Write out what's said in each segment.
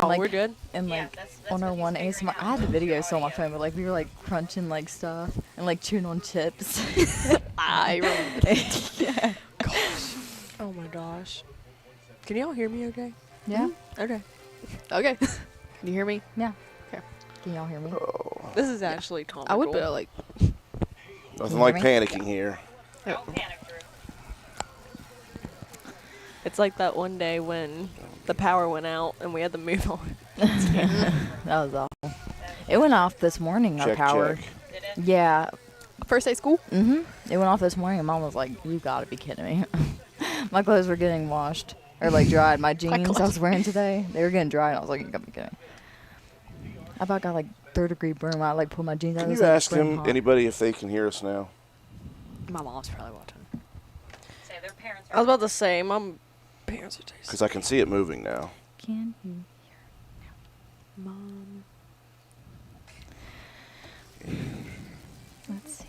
Oh, like, we're good. And Yeah, like that's on our what he's one figuring ASMR, out. I had the video Audio. still on my phone, but like we were like crunching like stuff and like chewing on chips. I remember. Yeah. Oh my gosh. Can y'all hear me okay? Yeah. Okay. Okay. Can you hear me? Yeah. Okay. Can y'all hear me? This is actually comical. I would be like, Can Nothing you like hear me? panicking here. Don't panic, Drew. It's like that one day when the power went out and we had to move on. That was awful. It went off this morning, our Check, power. check. Did it? Yeah. first day school? It went off this morning and Mom was like, you gotta be kidding me. My clothes were getting washed. Or like dried. My jeans I was wearing today, they were getting dry and I was like, you gotta be kidding me. I about got like third-degree burn. I like pulled my jeans out. Can it was, you like, ask burning him, hot. anybody, if they can hear us now? My mom's probably watching. Say their parents are. I was about to say, my parents are tasty. Because I can see it moving now. Can you? Mom. Let's see.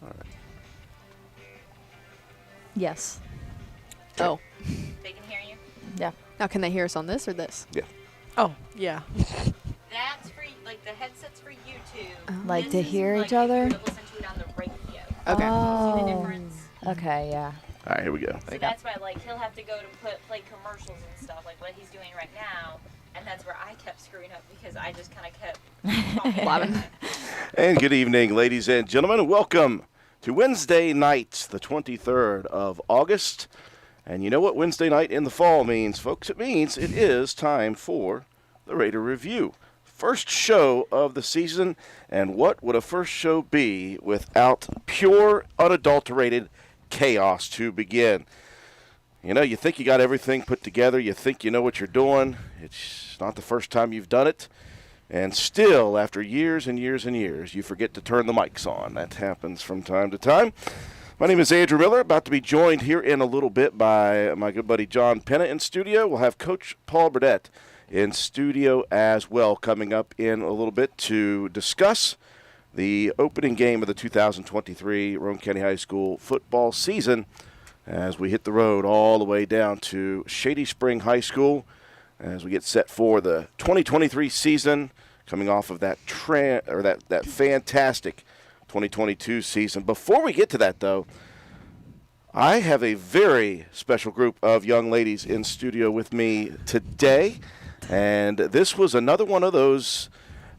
All right. Yes. Oh. They can hear you. Yeah. Now, can they hear us on this or this? Yeah. Oh, yeah. That's for like the headset's for YouTube. Like This to is, hear like, each if you other? were to listen to it on the radio. Okay. Oh. See the difference? Okay, yeah. All right, here we go. So that's why, like, he'll have to go to play commercials and stuff, like what he's doing right now. And that's where I kept screwing up because I just kind of kept Blabbing. And good evening, ladies and gentlemen. Welcome to Wednesday night, the 23rd of August. And you know what Wednesday night in the fall means, folks? It means it is time for the Raider Review. First show of the season, and what would a first show be without pure, unadulterated chaos to begin? You know, you think you got everything put together, you think you know what you're doing. It's not the first time you've done it. And still, after years and years and years, you forget to turn the mics on. That happens from time to time. My name is Andrew Miller, about to be joined here in a little bit by my good buddy John Penna in studio. We'll have Coach Paul Burdett in studio as well, coming up in a little bit to discuss the opening game of the 2023 Roane County High School football season as we hit the road all the way down to Shady Spring High School as we get set for the 2023 season, coming off of that that fantastic 2022 season. Before we get to that, though, I have a very special group of young ladies in studio with me today, and this was another one of those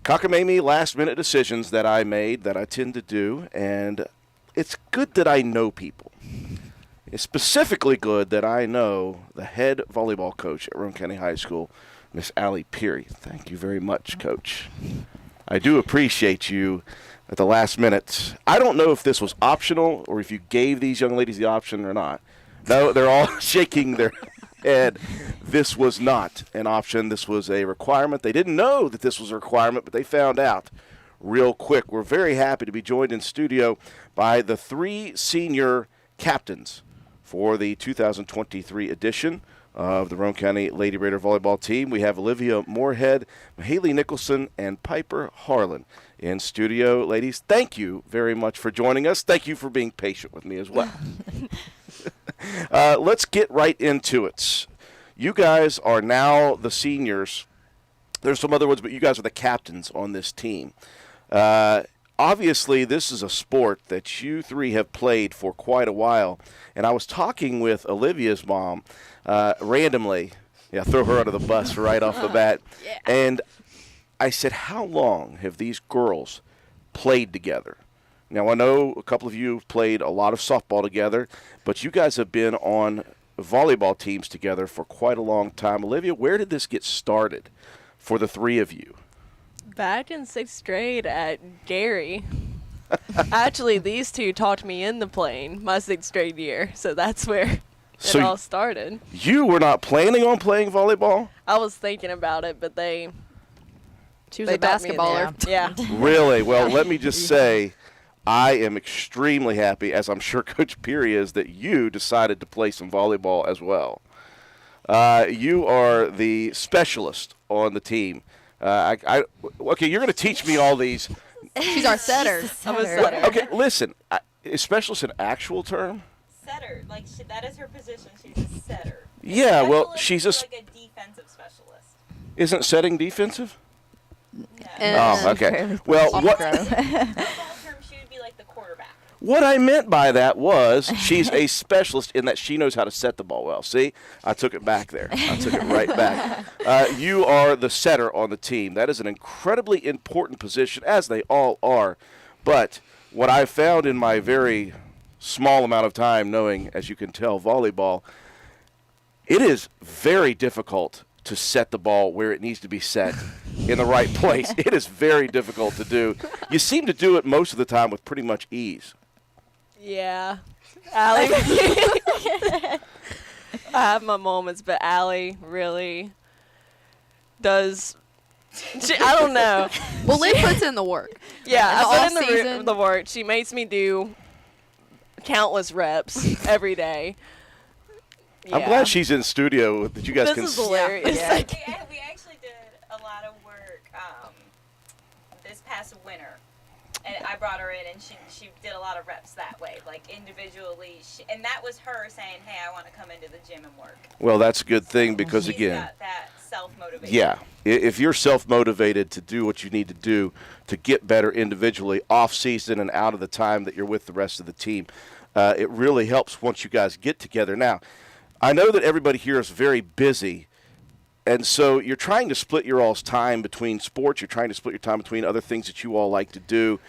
cockamamie last-minute decisions that I made that I tend to do, and it's good that I know people. It's specifically good that I know the head volleyball coach at Roane County High School, Miss Allie Peary. Thank you very much, Coach. I do appreciate you at the last minute. I don't know if this was optional or if you gave these young ladies the option or not. No, they're all shaking their head. This was not an option. This was a requirement. They didn't know that this was a requirement, but they found out real quick. We're very happy to be joined in studio by the three senior captains for the 2023 edition of the Roane County Lady Raider volleyball team. We have Olivia Moorhead, Haley Nicholson, and Piper Harlan in studio. Ladies, thank you very much for joining us. Thank you for being patient with me as well. Let's get right into it. You guys are now the seniors. There's some other ones, but you guys are the captains on this team. Obviously, this is a sport that you three have played for quite a while. And I was talking with Olivia's mom randomly. Yeah, throw her under the bus right off the bat. Yeah. And I said, how long have these girls played together? Now, I know a couple of you have played a lot of softball together, but you guys have been on volleyball teams together for quite a long time. Olivia, where did this get started for the three of you? Back in 6th grade at Gary. Actually, these two talked me into playing my 6th grade year, so that's where it all started. You were not planning on playing volleyball? I was thinking about it, but She was they a got me in basketballer. there. Yeah. Really? Well, let me just say, I am extremely happy, as I'm sure Coach Peary is, that you decided to play some volleyball as well. You are the specialist on the team. Okay, you're going to teach me all these. She's our setter. I'm a setter. Okay, listen, is specialist an actual term? setter. Like that is her position. She's a setter. Yeah, well, Specialist she's is a like a defensive specialist. Isn't setting defensive? And Oh, okay. Fairly Well, close. what Football term, she would be like the quarterback. what I meant by that was she's a specialist in that she knows how to set the ball well. See, I took it back there. I took it right back. You are the setter on the team. That is an incredibly important position, as they all are. But what I found in my very small amount of time knowing, as you can tell, volleyball, it is very difficult to set the ball where it needs to be set in the right place. It is very difficult to do. You seem to do it most of the time with pretty much ease. Yeah. Allie. I have my moments, but Allie really does. I don't know. well, Liv puts in the work. Yeah, In the I put in off-season- the work. She makes me do countless reps every day. I'm Yeah. glad she's in studio that you guys This can is hilarious. Yeah. We actually did a lot of work this past winter, and I brought her in, and she did a lot of reps that way, like individually. And that was her saying, "Hey, I want to come into the gym and work." Well, that's a good thing because, She's again, got that self-motivation. yeah, if you're self-motivated to do what you need to do to get better individually off-season and out of the time that you're with the rest of the team, it really helps once you guys get together. Now, I know that everybody here is very busy, and so you're trying to split your all's time between sports. You're trying to split your time between other things that you all like to do.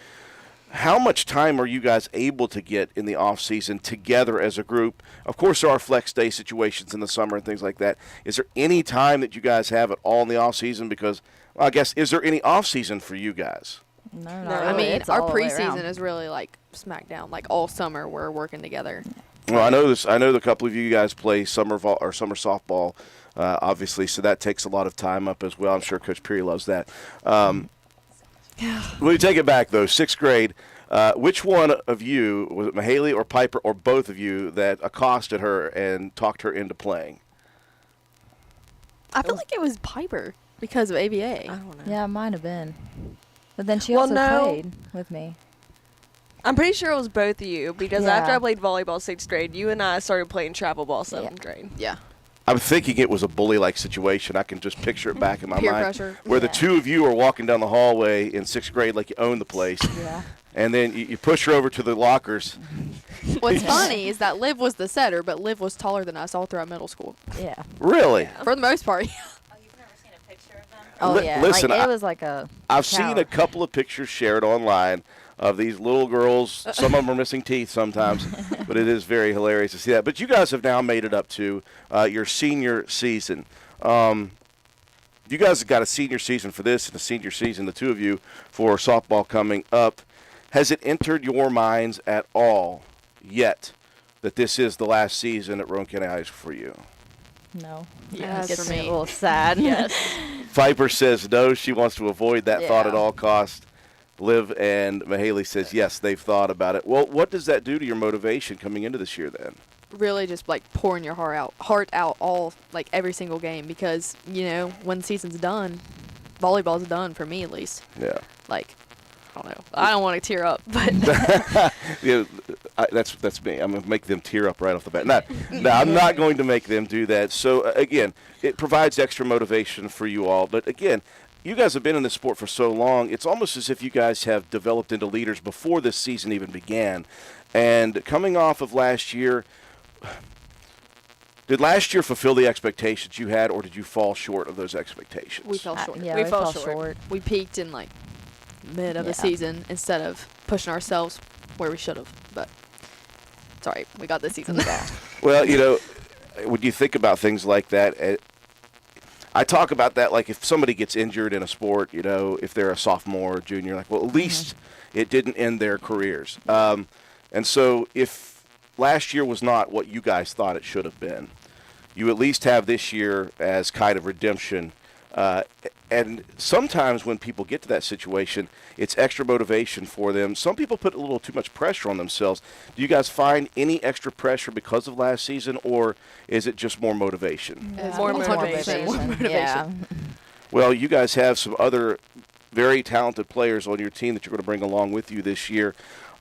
How much time are you guys able to get in the off season together as a group? Of course, there are flex day situations in the summer and things like that. Is there any time that you guys have at all in the off season? Because, well, I guess, is there any off season for you guys? No, No, not I really. mean, It's our all the way around. preseason is really like smackdown. Like all summer, we're working together. Well, I know this. I know the couple of you guys play summer or summer softball, obviously, so that takes a lot of time up as well. I'm sure Coach Peary loves that. When you take it back though, sixth grade, which one of you, was it Mahaley or Piper or both of you, that accosted her and talked her into playing? I feel like it was Piper because of ABA. I don't know. Yeah, it might have been. But then she Well, also no. played with me. I'm pretty sure it was both of you because Yeah. after I played volleyball sixth grade, you and I started playing travel ball seventh grade. Yeah. I'm thinking it was a bully-like situation. I can just picture it back in my Peer mind, pressure. where the Yeah. two of you are walking down the hallway in sixth grade like you own the place, Yeah. and then you push her over to the lockers. What's funny is that Liv was the setter, but Liv was taller than us all throughout middle school. Yeah. Really? For the most part. Oh, you've never seen a picture of them? Oh, Li- yeah. listen, like, I- it was like a I've seen tower. a couple of pictures shared online of these little girls. Some of them are missing teeth sometimes, but it is very hilarious to see that. But you guys have now made it up to your senior season. You guys have got a senior season for this and a senior season, the two of you, for softball coming up. Has it entered your minds at all yet that this is the last season at Rowan County High School for you? No. Yes, It gets for me a me. little sad. Yes. Viper says no. She wants to avoid that thought Yeah. at all costs. Liv and Mahaley says yes, they've thought about it. Well, what does that do to your motivation coming into this year then? Really just like pouring your heart out all like every single game because, you know, when the season's done, volleyball's done for me at least. Yeah. Like, I don't know. I don't want to tear up, but Yeah, that's me. I'm going to make them tear up right off the bat. No, I'm not going to make them do that. So, again, it provides extra motivation for you all. But, again, you guys have been in this sport for so long, it's almost as if you guys have developed into leaders before this season even began. And coming off of last year, did last year fulfill the expectations you had, or did you fall short of those expectations? we fell short. Yeah, We we fell fell short. short. We peaked in like mid of the Yeah. season instead of pushing ourselves where we should have. But it's all right. We got this season. Well, you know, when you think about things like that, I talk about that like if somebody gets injured in a sport, you know, if they're a sophomore or junior, like, well, at least it didn't end their careers. And so if last year was not what you guys thought it should have been, you at least have this year as kind of redemption. And sometimes when people get to that situation, it's extra motivation for them. Some people put a little too much pressure on themselves. Do you guys find any extra pressure because of last season, or is it just more motivation? It's More 100% motivation. more motivation. Yeah. Well, you guys have some other very talented players on your team that you're going to bring along with you this year.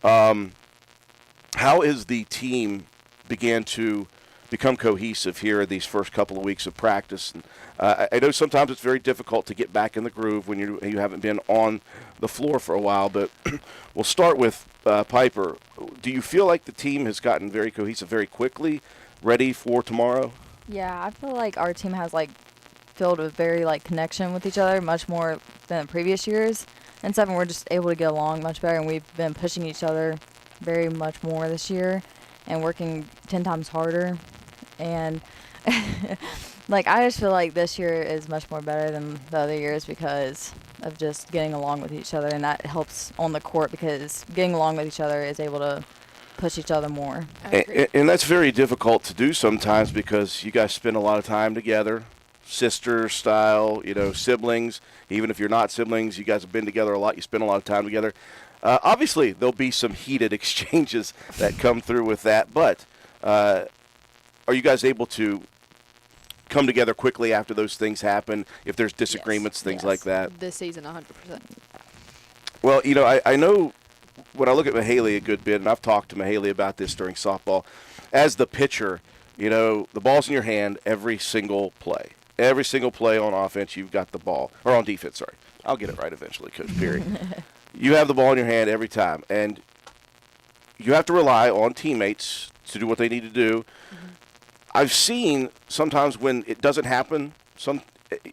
How is the team began to become cohesive here in these first couple of weeks of practice. And, I know sometimes it's very difficult to get back in the groove when you haven't been on the floor for a while, but we'll start with Piper. Do you feel like the team has gotten very cohesive very quickly, ready for tomorrow? Yeah, I feel like our team has filled a very connection with each other, much more than the previous years. And 7, we're just able to get along much better, and we've been pushing each other very much more this year and working 10 times harder. And I just feel like this year is much more better than the other years because of just getting along with each other, and that helps on the court because getting along with each other is able to push each other more. And that's very difficult to do sometimes because you guys spend a lot of time together, sister style, siblings. Even if you're not siblings, you guys have been together a lot. You spend a lot of time together. Obviously, there'll be some heated exchanges that come through with that, but are you guys able to come together quickly after those things happen, if there's disagreements, things like that? This season, 100%. Well, I know when I look at Mahaley a good bit, and I've talked to Mahaley about this during softball, as the pitcher, the ball's in your hand every single play. Every single play on offense, you've got the ball. Or on defense, sorry. I'll get it right eventually, Coach Perry. You have the ball in your hand every time, and you have to rely on teammates to do what they need to do. Mm-hmm. I've seen sometimes when it doesn't happen,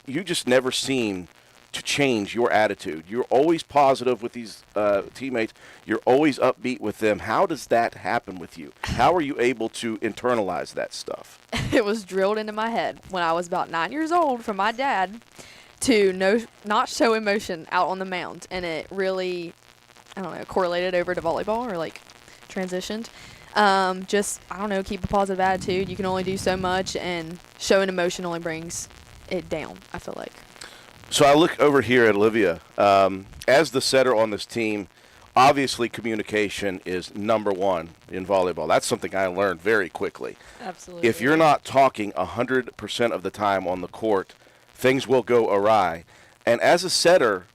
you just never seem to change your attitude. You're always positive with these teammates. You're always upbeat with them. How does that happen with you? How are you able to internalize that stuff? It was drilled into my head when I was about 9 years old from my dad to not show emotion out on the mound. And it really, correlated over to volleyball or transitioned. Keep a positive attitude. You can only do so much, and showing emotion only brings it down, I feel like. So I look over here at Olivia. As the setter on this team, obviously communication is number one in volleyball. That's something I learned very quickly. Absolutely. If you're not talking 100% of the time on the court, things will go awry. And as a setter,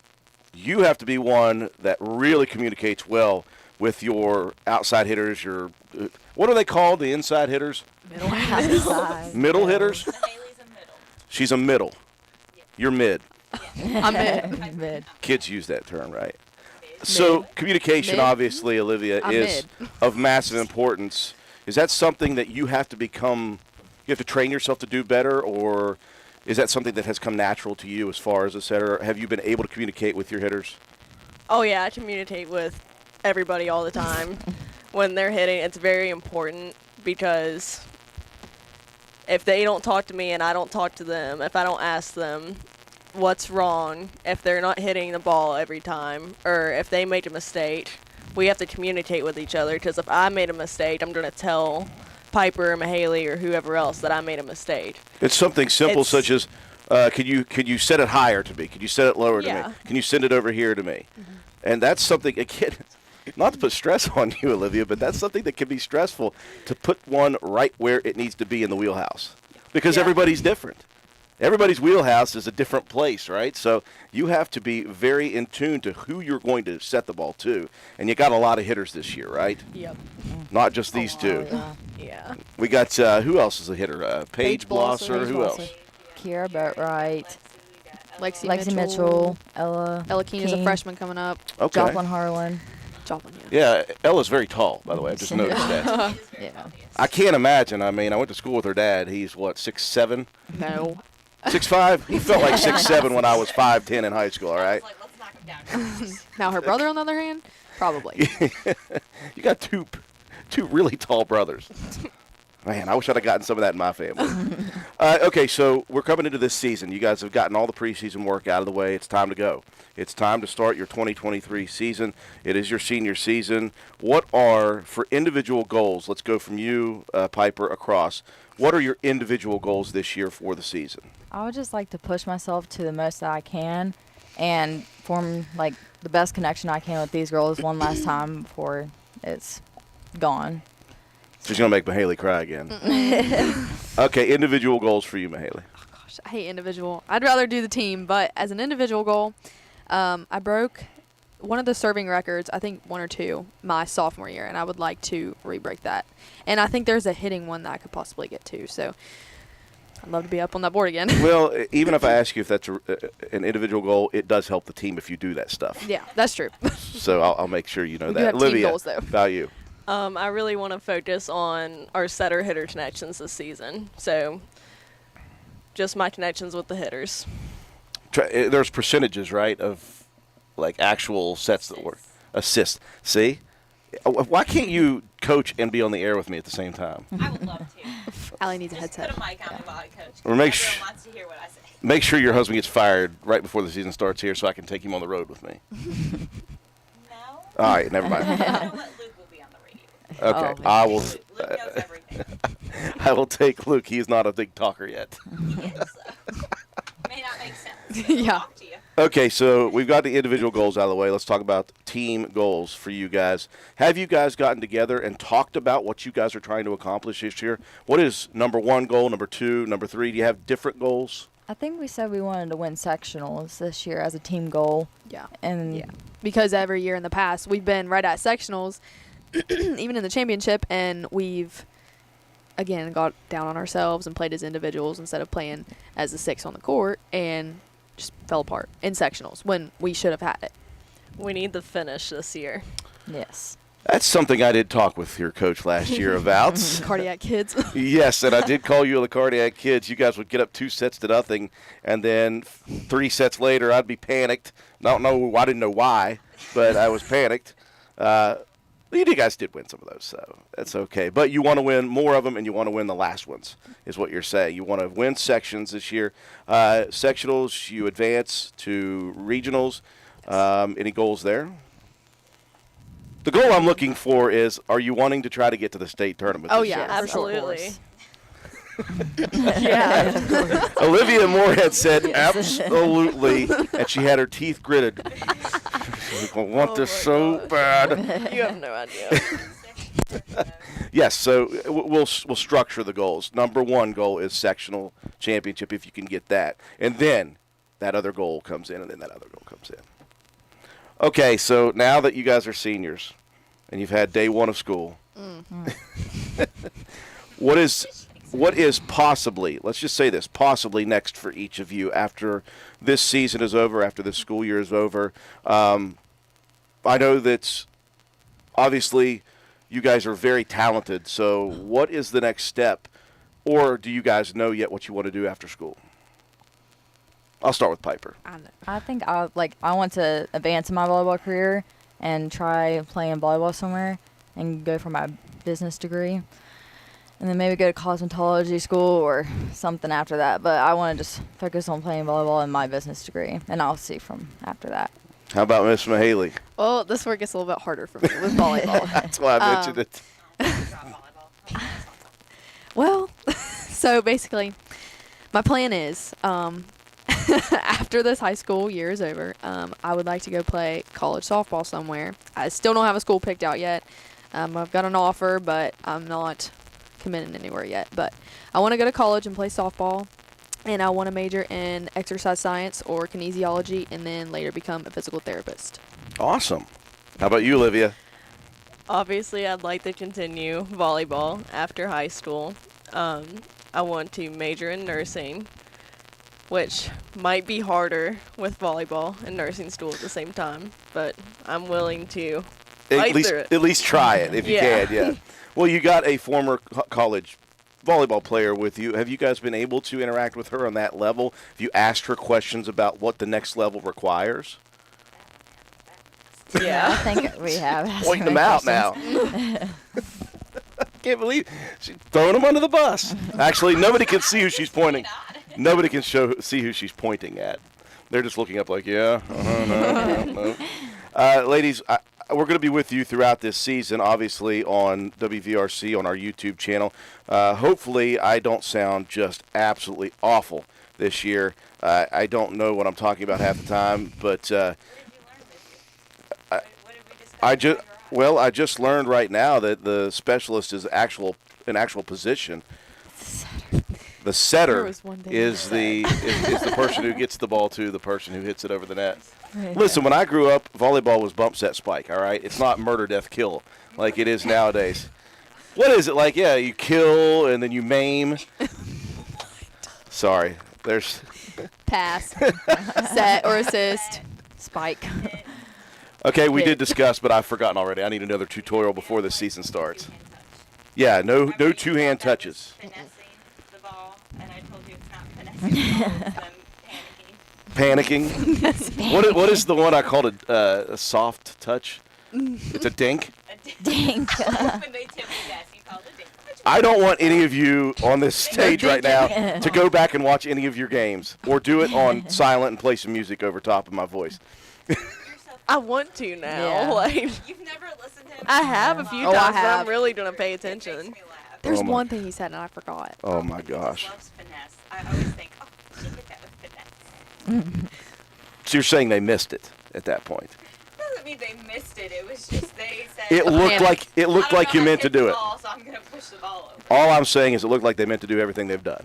you have to be one that really communicates well with your outside hitters, what are they called, the inside hitters? Middle hitters? Mahaley's a middle. She's a middle. Yeah. You're mid. I'm mid. Kids use that term, right? So communication, obviously, Olivia, is of massive importance. Is that something that you have to train yourself to do better, or is that something that has come natural to you as far as a setter? Have you been able to communicate with your hitters? Oh, yeah, I communicate with everybody all the time. When they're hitting, it's very important because if they don't talk to me and I don't talk to them, if I don't ask them what's wrong, if they're not hitting the ball every time, or if they make a mistake, we have to communicate with each other, because if I made a mistake, I'm going to tell Piper or Mahaley or whoever else that I made a mistake. It's something simple such as, could you set it higher to me? Could you set it lower to me? Can you send it over here to me? Mm-hmm. And that's something, again, not to put stress on you, Olivia, but that's something that can be stressful, to put one right where it needs to be in the wheelhouse, because everybody's different. Everybody's wheelhouse is a different place, right? So you have to be very in tune to who you're going to set the ball to. And you got a lot of hitters this year, right? Yep. Not just these two. Yeah. We got, who else is a hitter? Paige Blosser. Who else? Kiera Boatwright. Lexi Mitchell. Ella Keene's a freshman coming up. Okay. Joplin Harlan. Yeah, Ella's very tall, by the way. I just noticed that. Yeah. I can't imagine. I mean, I went to school with her dad. He's, 6'7"? No. 6'5"? He felt like 6'7" when I was 5'10" in high school, all right? Let's knock him down. Now her brother, on the other hand, probably. You got two really tall brothers. Man, I wish I'd have gotten some of that in my family. Okay, so we're coming into this season. You guys have gotten all the preseason work out of the way. It's time to go. It's time to start your 2023 season. It is your senior season. What are, for individual goals, let's go from you, Piper, across. What are your individual goals this year for the season? I would just like to push myself to the most that I can and form, the best connection I can with these girls one last time before it's gone. She's going to make Mahaley cry again. Okay, individual goals for you, Mahaley. Oh, gosh, I hate individual. I'd rather do the team, but as an individual goal, I broke one of the serving records, I think 1 or 2, my sophomore year, and I would like to re-break that. And I think there's a hitting one that I could possibly get to. So I'd love to be up on that board again. Well, even if I ask you if that's an individual goal, it does help the team if you do that stuff. Yeah, that's true. So I'll make sure you know We do that. have team Olivia, goals, though. about you? I really want to focus on our setter-hitter connections this season. So just my connections with the hitters. There's percentages, right, of like actual sets that work. Assists. See? Why can't you coach and be on the air with me at the same time? I would love to. Allie needs a Just headset. put a mic on the body, coach. Or make Everyone sh- wants to hear what I say. Make sure your husband gets fired right before the season starts here so I can take him on the road with me. No. All right, never mind. You know what? Luke will be on the radio. Okay, Oh, I will. Luke knows everything. I will take Luke. He's not a big talker yet. Yes. May not make sense. But Yeah. I'll talk to you. Okay, so we've got the individual goals out of the way. Let's talk about team goals for you guys. Have you guys gotten together and talked about what you guys are trying to accomplish this year? What is number 1 goal, number 2, number 3? Do you have different goals? I think we said we wanted to win sectionals this year as a team goal. Yeah. And Yeah. Because every year in the past, we've been right at sectionals, even in the championship, and we've, again, got down on ourselves and played as individuals instead of playing as the 6 on the court, and just fell apart in sectionals when we should have had it. We need the finish this year. yes. That's something I did talk with your coach last year about. Cardiac kids. Yes, and I did call you the Cardiac Kids. You guys would get up 2-0, and then 3 sets later, I'd be panicked. I didn't know why, but I was panicked. You guys did win some of those, so that's okay. But you want to win more of them, and you want to win the last ones, is what you're saying. You want to win sections this year. Sectionals, you advance to regionals. Any goals there? The goal I'm looking for is, are you wanting to try to get to the state tournament Oh, this yeah. year? Absolutely. Yeah. Olivia Moorhead said absolutely, and she had her teeth gritted. She's like, I want this so bad. You have no idea. Yes, so we'll structure the goals. Number 1 goal is sectional championship, if you can get that. And then that other goal comes in, and then that other goal comes in. Okay, so now that you guys are seniors and you've had day 1 of school, what is possibly, let's just say this, possibly next for each of you after this season is over, after this school year is over? I know that obviously you guys are very talented, so what is the next step? Or do you guys know yet what you want to do after school? I'll start with Piper. I know. I think I want to advance in my volleyball career and try playing volleyball somewhere and go for my business degree. And then maybe go to cosmetology school or something after that. But I want to just focus on playing volleyball and my business degree, and I'll see from after that. How about Miss Mahaley? Well, this work gets a little bit harder for me with volleyball. That's why I mentioned it. Well, so basically, my plan is after this high school year is over, I would like to go play college softball somewhere. I still don't have a school picked out yet. I've got an offer, but I'm not committed anywhere yet. But I want to go to college and play softball, and I want to major in exercise science or kinesiology, and then later become a physical therapist. Awesome. How about you, Olivia? Obviously, I'd like to continue volleyball after high school. I want to major in nursing, which might be harder with volleyball and nursing school at the same time, but I'm willing to fight through it. At least try it if you Yeah. can. Yeah. Well, you got a former college volleyball player with you. Have you guys been able to interact with her on that level? Have you asked her questions about what the next level requires? I Yeah. think we have. Pointing them out now. Can't believe she's throwing them under the bus. Actually, nobody can see who she's pointing. Nobody can see who she's pointing at. They're just looking up like, yeah, no. Ladies, we're going to be with you throughout this season, obviously, on WVRC, on our YouTube channel. Hopefully, I don't sound just absolutely awful this year. I don't know what I'm talking about half the time, but I just learned right now that the specialist is an actual position. The setter There was one thing is to is the person who gets the ball to the person who hits it over the net. Listen, when I grew up, volleyball was bump, set, spike, all right? It's not murder, death, kill like it is nowadays. What is it like? Yeah, you kill and then you maim. Sorry. There's Pass, set, or assist, spike. Okay, we Hit. did discuss, but I've forgotten already. I need another tutorial before the season starts. Yeah, no Remember you two-hand thought that was touches. Finessing the ball, and I told you it's not finessing the ball, it's them panicking. Panicking. What is the one I called a soft touch? It's a dink. A dink. Dink. When they tip the gas, you call it a dink. I don't want any of you on this stage right now to go back and watch any of your games or do it on silent and play some music over top of my voice. You're so I want to now. Yeah. Like, You've never listened to him? I have a few Oh, I times, but have. I'm really gonna pay It makes attention. me laugh. There's Oh my- one thing he said and I forgot. Oh my He just gosh. loves finesse. I always think, oh, she did that with finesse. So you're saying they missed it at that point? Doesn't mean they missed it. It was just they said. It looked like I don't know you how meant to hit do the it. Ball, so I'm gonna push the ball over. All I'm saying is it looked like they meant to do everything they've done.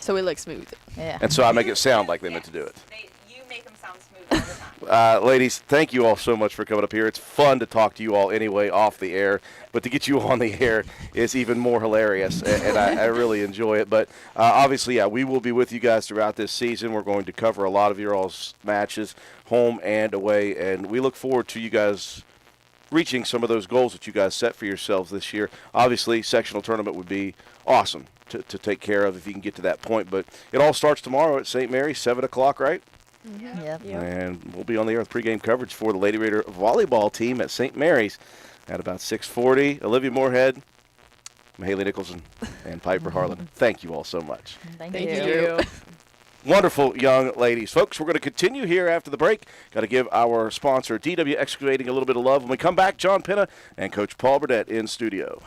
So it looks smooth. Yeah. And so I make it sound like they meant to do it. You make them sound smooth all the time. Ladies, thank you all so much for coming up here. It's fun to talk to you all anyway off the air, but to get you on the air is even more hilarious, and I really enjoy it. But obviously, yeah, we will be with you guys throughout this season. We're going to cover a lot of your all's matches, home and away, and we look forward to you guys reaching some of those goals that you guys set for yourselves this year. Obviously, sectional tournament would be awesome to take care of if you can get to that point, but it all starts tomorrow at St. Mary's, 7 o'clock, right? Yep. Yep. And we'll be on the air with pregame coverage for the Lady Raider volleyball team at St. Mary's at about 6:40. Olivia Moorhead, Mahaley Nicholson, and Piper Harlan. Thank you all so much. Thank Thank you. you. Wonderful young ladies. Folks, we're going to continue here after the break. Got to give our sponsor, DW Excavating, a little bit of love. When we come back, John Penna and Coach Paul Burdett in studio.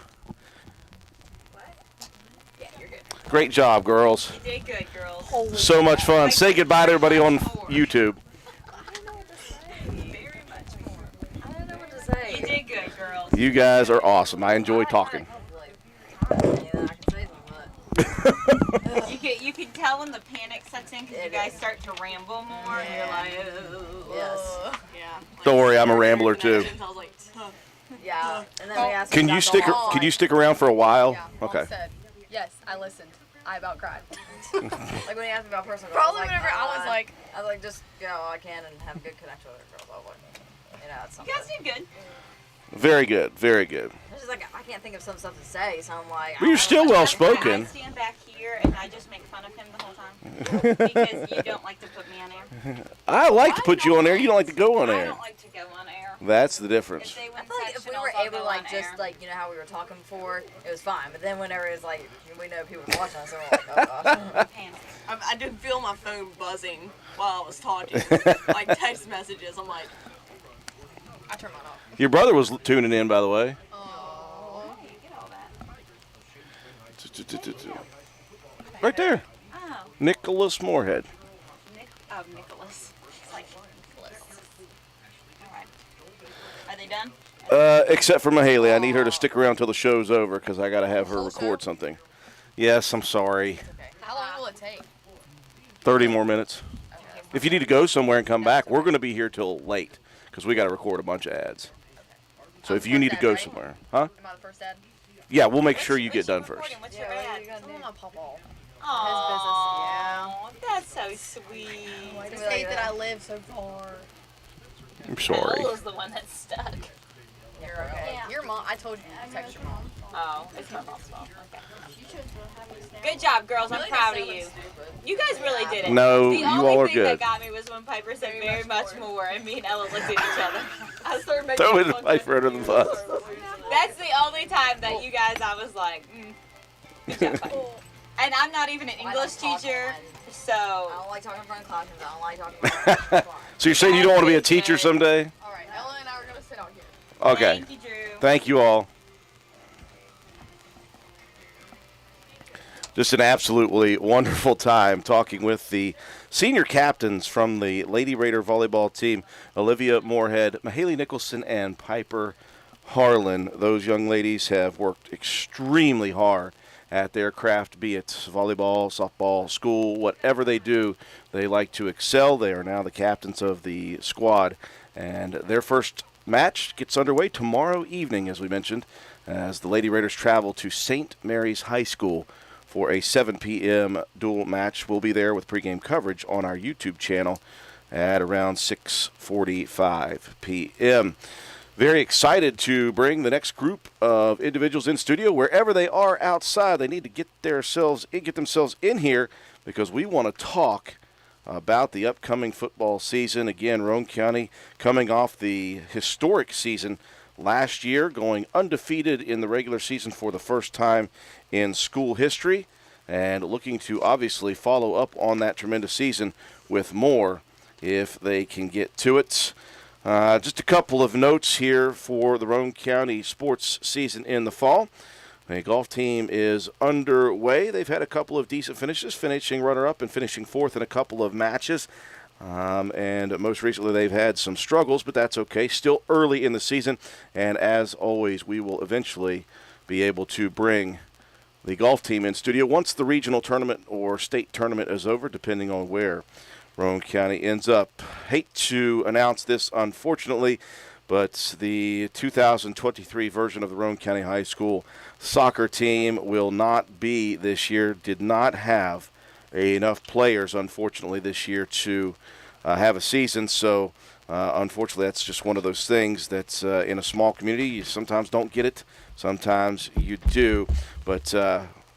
Yeah, you're good. Great job, girls. You did good, girls. So much fun. Say goodbye to everybody on YouTube. Very much more. I don't know what to You say. did good, girls. You guys are awesome. I enjoy talking. You can tell when the panic sets in because you guys start to ramble more and you're like, Yes. yeah. Don't worry, I'm a rambler too. I was like, Yeah. And then we asked Can you stick around for a while? Okay. Said, yes, I listened. I about cried. Like when he asked me about personal girls, Probably whenever I was like, just go all I can and have a good connection with the girls. I was like, it's you something. guys did good. Very good. Very good. It's just like I can't think of some stuff to say, so I'm like. Well, you're still well I spoken. stand back here and I just make fun of him the whole time because you don't like to put me on air. I like to put you on air. You don't like to go on I air. don't like to go on air. That's the If difference. they I win feel like if we sectionals, were I'll able go to like on just air. like how we were talking before, it was fine. But then whenever it's like we know people are watching us, so we're like, oh gosh. Panic. I did feel my phone buzzing while I was talking, like text messages. I'm like, I turned mine off. Your brother was tuning in, by the way. Oh, you get all that. Right there. Oh, Nicholas Moorhead. Nicholas. It's like Nicholas. All right. Are they done? Except for Mahaley. I need her to stick around till the show's over because I got to have her record something. Yes, I'm sorry. how long will it take? 30 more minutes. If you need to go somewhere and come back, we're going to be here till late because we got to record a bunch of ads. So if you need to go somewhere, huh? Am I the first dad? Yeah, we'll make sure you get done first. What's your ad? I'm gonna pop off. Aww, that's so sweet. I just hate that I live so far. I'm sorry. Bella's the one that's stuck. You're okay. Your mom, I told you to text your mom. Oh, it's my mom's fault. Okay. Good job, girls. I'm proud of you. You guys really did it. No, the you only all are thing good. that got me was when Piper said very much more, and me and Ella looked at each other. I started making Throw fun it Piper under the bus. That's the only time that you guys, I was like, good job, Piper. And I'm not even an English teacher, so. I don't like talking in front of classrooms. I don't like talking in front of classrooms. So you're saying you don't want to be a teacher someday? All right, Ella and I are gonna sit out here. Okay. Thank you, Drew. Thank you all. Just an absolutely wonderful time talking with the senior captains from the Lady Raider volleyball team, Olivia Moorhead, Mahaley Nicholson, and Piper Harlan. Those young ladies have worked extremely hard at their craft, be it volleyball, softball, school, whatever they do, they like to excel. They are now the captains of the squad, and their first match gets underway tomorrow evening, as we mentioned, as the Lady Raiders travel to St. Mary's High School for a 7 p.m. dual match. We'll be there with pregame coverage on our YouTube channel at around 6:45 p.m. Very excited to bring the next group of individuals in studio. Wherever they are outside, they need to get themselves in here because we want to talk about the upcoming football season. Again, Roane County coming off the historic season last year, going undefeated in the regular season for the first time in school history, and looking to obviously follow up on that tremendous season with more if they can get to it. Just a couple of notes here for the Roane County sports season in the fall. The golf team is underway. They've had a couple of decent finishes, finishing runner-up and finishing fourth in a couple of matches. And most recently they've had some struggles, but that's okay. Still early in the season, and as always, we will eventually be able to bring the golf team in studio once the regional tournament or state tournament is over, depending on where Roane County ends up. Hate to announce this, unfortunately, but the 2023 version of the Roane County High School soccer team will not be this year. Did not have enough players, unfortunately, this year to have a season. So, unfortunately, that's just one of those things that in a small community, you sometimes don't get it. Sometimes you do. But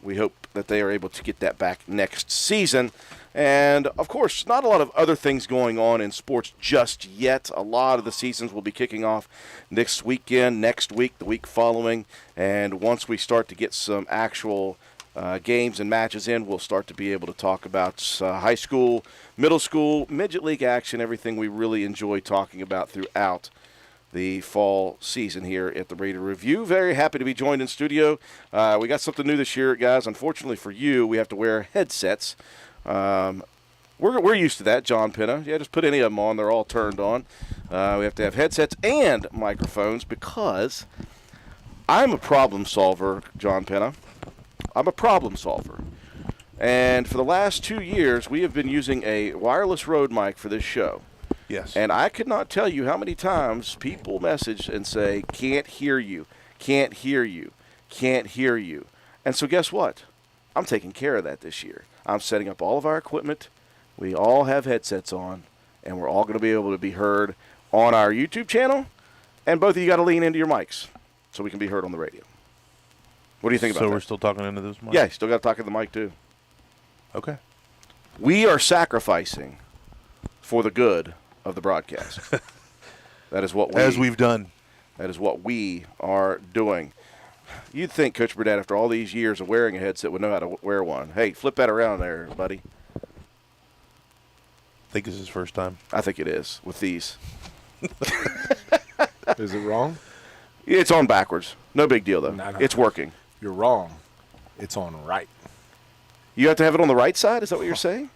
we hope that they are able to get that back next season. And, of course, not a lot of other things going on in sports just yet. A lot of the seasons will be kicking off next weekend, next week, the week following. And once we start to get some actual games and matches in, we'll start to be able to talk about high school, middle school, midget league action, everything we really enjoy talking about throughout the fall season here at the Raider Review. Very happy to be joined in studio. We got something new this year, guys. Unfortunately for you, we have to wear headsets. We're used to that, John Penna. Yeah, just put any of them on. They're all turned on. We have to have headsets and microphones because I'm a problem solver, John Penna. I'm a problem solver. And for the last 2 years, we have been using a wireless Rode mic for this show. Yes. And I could not tell you how many times people message and say, can't hear you, can't hear you, can't hear you. And so guess what? I'm taking care of that this year. I'm setting up all of our equipment. We all have headsets on, and we're all going to be able to be heard on our YouTube channel. And both of you got to lean into your mics so we can be heard on the radio. What do you think about that? So we're still talking into this mic? Yeah, you still got to talk into the mic, too. Okay. We are sacrificing for the good of the broadcast. That is what As we've done. That is what we are doing. You'd think Coach Burdett, after all these years of wearing a headset, would know how to wear one. Hey, flip that around there, buddy. I think this is his first time. I think it is with these. Is it wrong? It's on backwards. No big deal, though. No. It's working. You're wrong. It's on right. You have to have it on the right side? Is that what you're saying?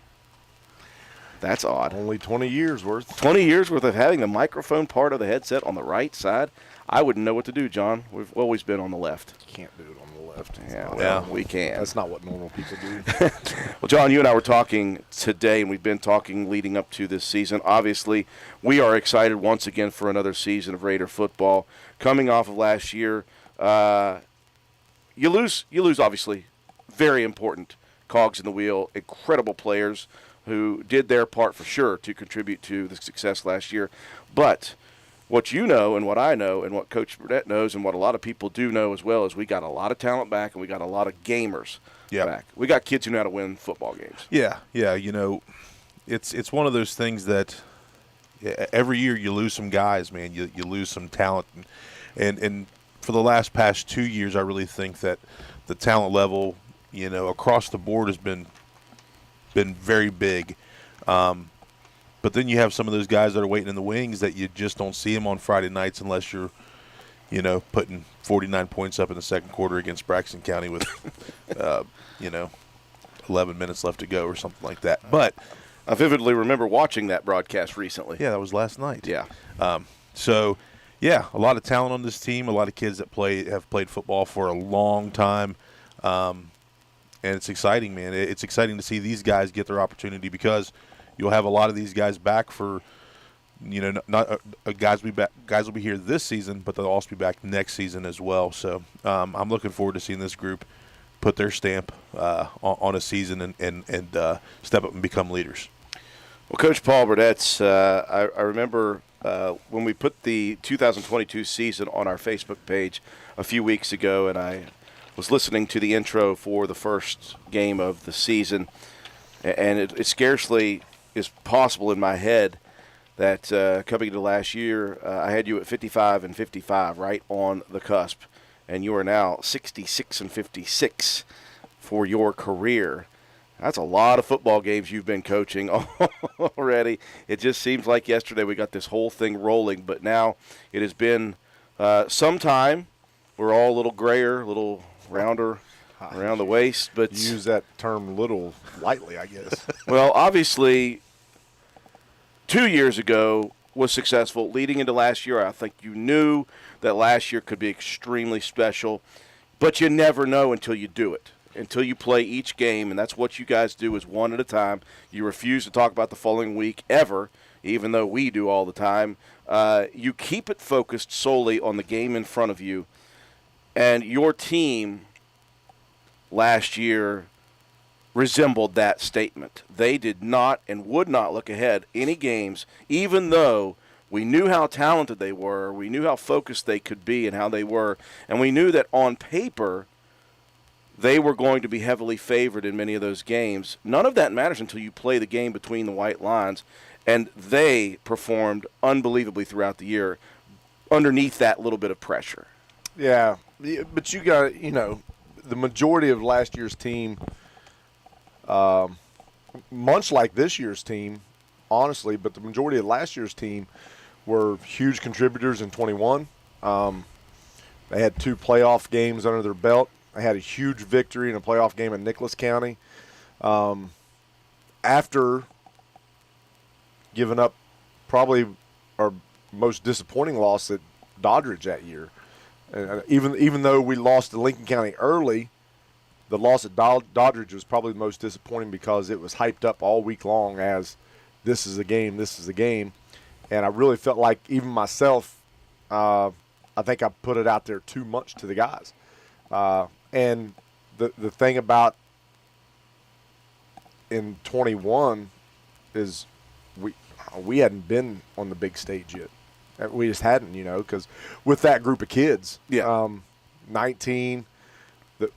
That's odd. Only 20 years worth. 20 years worth of having the microphone part of the headset on the right side? I wouldn't know what to do, John. We've always been on the left. You can't do it on the left. Yeah, Yeah. we can. That's not what normal people do. Well, John, you and I were talking today, and we've been talking leading up to this season. Obviously, we are excited once again for another season of Raider football. Coming off of last year, you lose, obviously, very important cogs in the wheel, incredible players who did their part for sure to contribute to the success last year. But what you know and what I know and what Coach Burdett knows and what a lot of people do know as well is we got a lot of talent back and we got a lot of gamers back. We got kids who know how to win football games. Yeah. You know, it's one of those things that every year you lose some guys, man. You lose some talent. And for the past 2 years, I really think that the talent level, you know, across the board has been very big. But then you have some of those guys that are waiting in the wings that you just don't see them on Friday nights unless you're, you know, putting 49 points up in the second quarter against Braxton County with, 11 minutes left to go or something like that. But I vividly remember watching that broadcast recently. yeah, that was last night. Yeah. So, yeah, a lot of talent on this team, a lot of kids that have played football for a long time. and it's exciting, man. It's exciting to see these guys get their opportunity because you'll have a lot of these guys back for, not guys will be here this season, but they'll also be back next season as well. So I'm looking forward to seeing this group put their stamp on a season and step up and become leaders. Well, Coach Paul Burdett's, I remember when we put the 2022 season on our Facebook page a few weeks ago, and I was listening to the intro for the first game of the season, and it scarcely is possible in my head that coming into last year, I had you at 55 and 55, right on the cusp, and you are now 66 and 56 for your career. That's a lot of football games you've been coaching already. It just seems like yesterday we got this whole thing rolling, but now it has been some time. We're all a little grayer, a little rounder around the waist. But You use that term little lightly, I guess. well, obviously, 2 years ago was successful. Leading into last year, I think you knew that last year could be extremely special, but you never know until you do it. Until you play each game, and that's what you guys do is one at a time. You refuse to talk about the following week ever, even though we do all the time. You keep it focused solely on the game in front of you. And your team last year resembled that statement. They did not and would not look ahead any games, even though we knew how talented they were, we knew how focused they could be and how they were, and we knew that on paper they were going to be heavily favored in many of those games. None of that matters until you play the game between the white lines, and they performed unbelievably throughout the year underneath that little bit of pressure. Yeah, but you got, the majority of last year's team, much like this year's team, honestly, but the majority of last year's team were huge contributors in 21. They had 2 playoff games under their belt. They had a huge victory in a playoff game in Nicholas County. After giving up probably our most disappointing loss at Doddridge that year. And even though we lost to Lincoln County early, the loss at Doddridge was probably the most disappointing because it was hyped up all week long as this is a game, this is a game. And I really felt like even myself, I think I put it out there too much to the guys. And the thing about in 21 is we hadn't been on the big stage yet. We just hadn't, because with that group of kids, 19,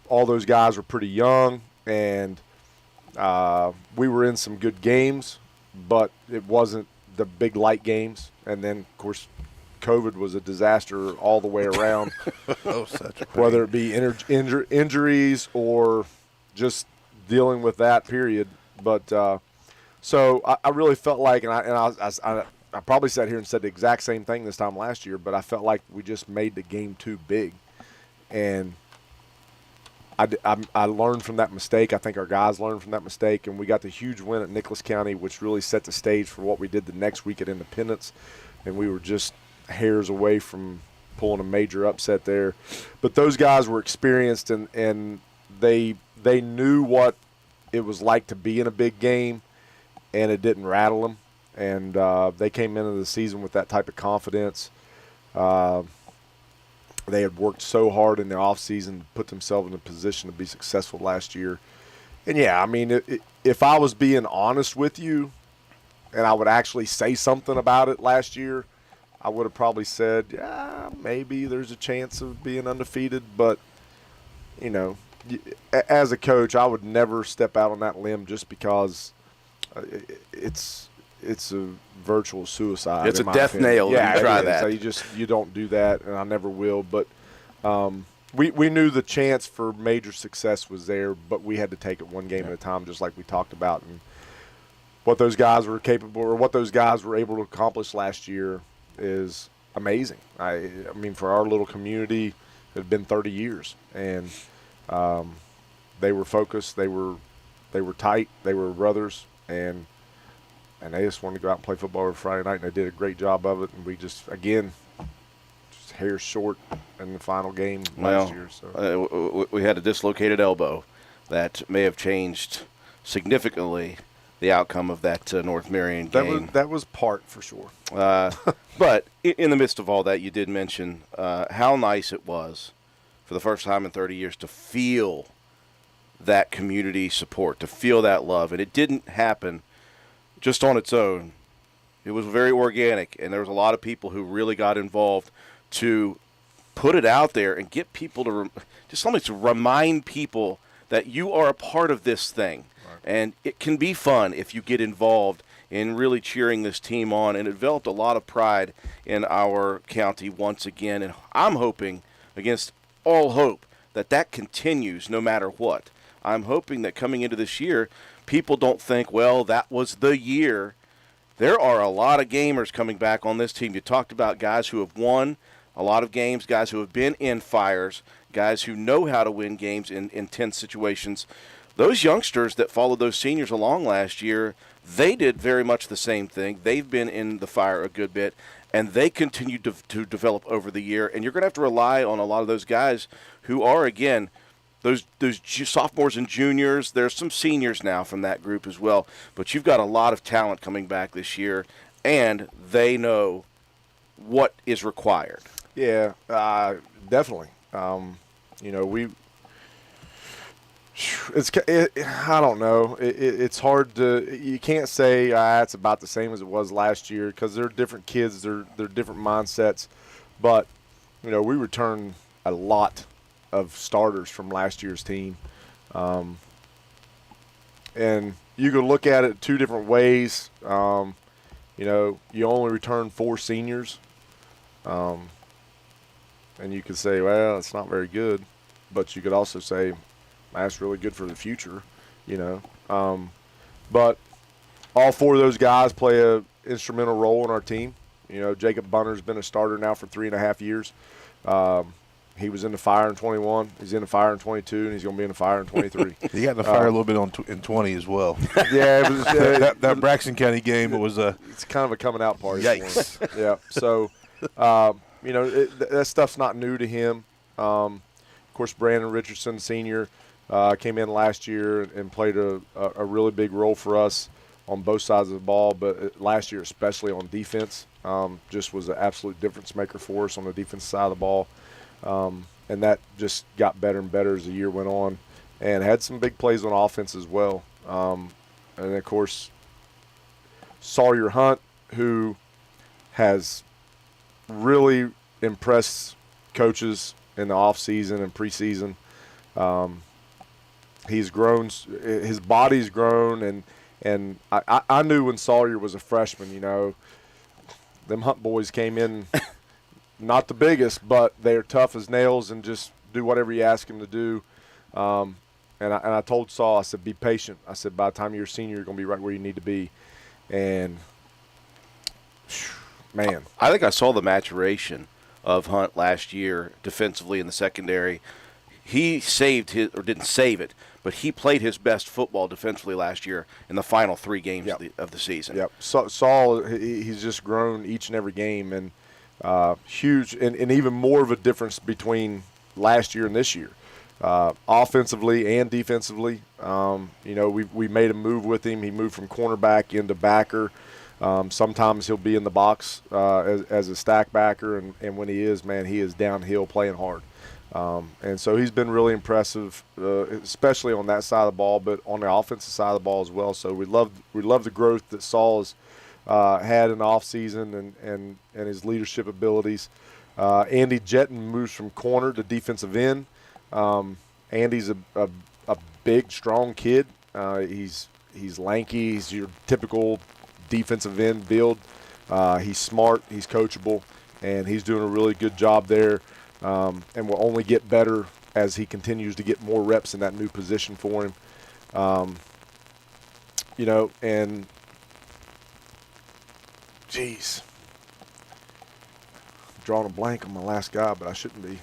all those guys were pretty young, and we were in some good games, but it wasn't the big light games. And then, of course, COVID was a disaster all the way around, whether it be injuries or just dealing with that period. But so I really felt like, and I probably sat here and said the exact same thing this time last year, but I felt like we just made the game too big. And I learned from that mistake. I think our guys learned from that mistake, and we got the huge win at Nicholas County, which really set the stage for what we did the next week at Independence. And we were just hairs away from pulling a major upset there. But those guys were experienced, and they knew what it was like to be in a big game, and it didn't rattle them. And they came into the season with that type of confidence. They had worked so hard in the offseason to put themselves in a position to be successful last year. And, yeah, I mean, if I was being honest with you and I would actually say something about it last year, I would have probably said, yeah, maybe there's a chance of being undefeated. But, as a coach, I would never step out on that limb just because it's a virtual suicide. It's a death nail if you try that. So you don't do that, and I never will. But we knew the chance for major success was there, but we had to take it one game at a time, just like we talked about. And what those guys were capable, or what those guys were able to accomplish last year, is amazing. I mean, for our little community, it had been 30 years, and they were focused. They were tight. They were brothers, and they just wanted to go out and play football every Friday night, and they did a great job of it. And we just, again, just hair short in the final game last year. So we had a dislocated elbow that may have changed significantly the outcome of that North Marion game. That was part for sure. But in the midst of all that, you did mention how nice it was for the first time in 30 years to feel that community support, to feel that love. And it didn't happen just on its own. It was very organic, and there was a lot of people who really got involved to put it out there and get people to just something to remind people that you are a part of this thing. Right. And it can be fun if you get involved in really cheering this team on. And it developed a lot of pride in our county once again. And I'm hoping, against all hope, that continues no matter what. I'm hoping that coming into this year, people don't think, well, that was the year. There are a lot of gamers coming back on this team. You talked about guys who have won a lot of games, guys who have been in fires, guys who know how to win games in tense situations. Those youngsters that followed those seniors along last year, they did very much the same thing. They've been in the fire a good bit, and they continue to develop over the year. And you're going to have to rely on a lot of those guys who are, again, those sophomores and juniors. There's some seniors now from that group as well. But you've got a lot of talent coming back this year, and they know what is required. Yeah, definitely. I don't know. It's hard to. You can't say it's about the same as it was last year because they're different kids. They're different mindsets. But we returned a lot of starters from last year's team, and you could look at it two different ways. You only return 4 seniors. And you could say, well, it's not very good. But you could also say, that's really good for the future, But all 4 of those guys play a instrumental role in our team. Jacob Bunner's been a starter now for 3.5 years. He was in the fire in 21. He's in the fire in 22, and he's going to be in the fire in 23. He got in the fire a little bit in 20 as well. Yeah, it was that Braxton County game. It was it's kind of a coming out party. Yikes! For him. Yeah, so that stuff's not new to him. Of course, Brandon Richardson, senior, came in last year and played a really big role for us on both sides of the ball, but last year especially on defense, just was an absolute difference maker for us on the defense side of the ball. And that just got better and better as the year went on, and had some big plays on offense as well. And, of course, Sawyer Hunt, who has really impressed coaches in the offseason and preseason. He's grown. His body's grown, and I knew when Sawyer was a freshman, them Hunt boys came in – not the biggest, but they're tough as nails and just do whatever you ask them to do. And I told Saul, I said, be patient. I said, by the time you're a senior, you're going to be right where you need to be. And, man. I think I saw the maturation of Hunt last year defensively in the secondary. He saved his – or didn't save it, but he played his best football defensively last year in the final 3 games of the season. Yep. Saul, he's just grown each and every game, and huge, and even more of a difference between last year and this year, offensively and defensively. We made a move with him. He moved from cornerback into backer. Sometimes he'll be in the box as a stack backer, and when he is, man, he is downhill playing hard. And so he's been really impressive, especially on that side of the ball, but on the offensive side of the ball as well. So we love the growth that Saul has had in the offseason and his leadership abilities. Andy Jetton moves from corner to defensive end. Andy's a big, strong kid. He's lanky. He's your typical defensive end build. He's smart. He's coachable, and he's doing a really good job there, and will only get better as he continues to get more reps in that new position for him. And jeez. Drawing a blank on my last guy, but I shouldn't be.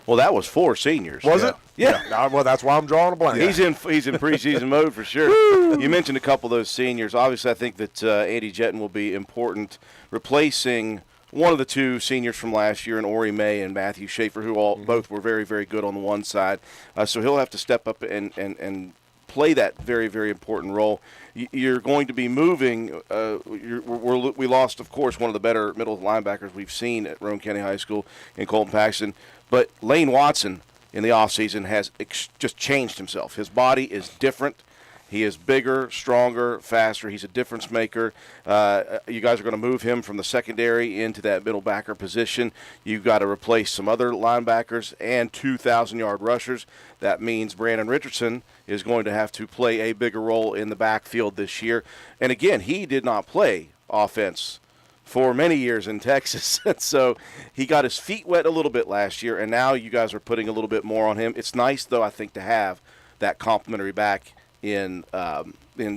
Well, that was 4 seniors. Was it? Yeah. Well, that's why I'm drawing a blank. He's in preseason mode for sure. You mentioned a couple of those seniors. Obviously, I think that Andy Jetton will be important, replacing one of the two seniors from last year, and Ori May and Matthew Schaefer, who both were very, very good on the one side. So he'll have to step up and play that very, very important role. You're going to be moving. We lost, of course, one of the better middle linebackers we've seen at Roane County High School in Colton Paxton. But Lane Watson in the offseason has just changed himself. His body is different. He is bigger, stronger, faster. He's a difference maker. You guys are going to move him from the secondary into that middle backer position. You've got to replace some other linebackers and 2,000-yard rushers. That means Brandon Richardson is going to have to play a bigger role in the backfield this year. And again, he did not play offense for many years in Texas. So he got his feet wet a little bit last year, and now you guys are putting a little bit more on him. It's nice, though, I think, to have that complimentary back in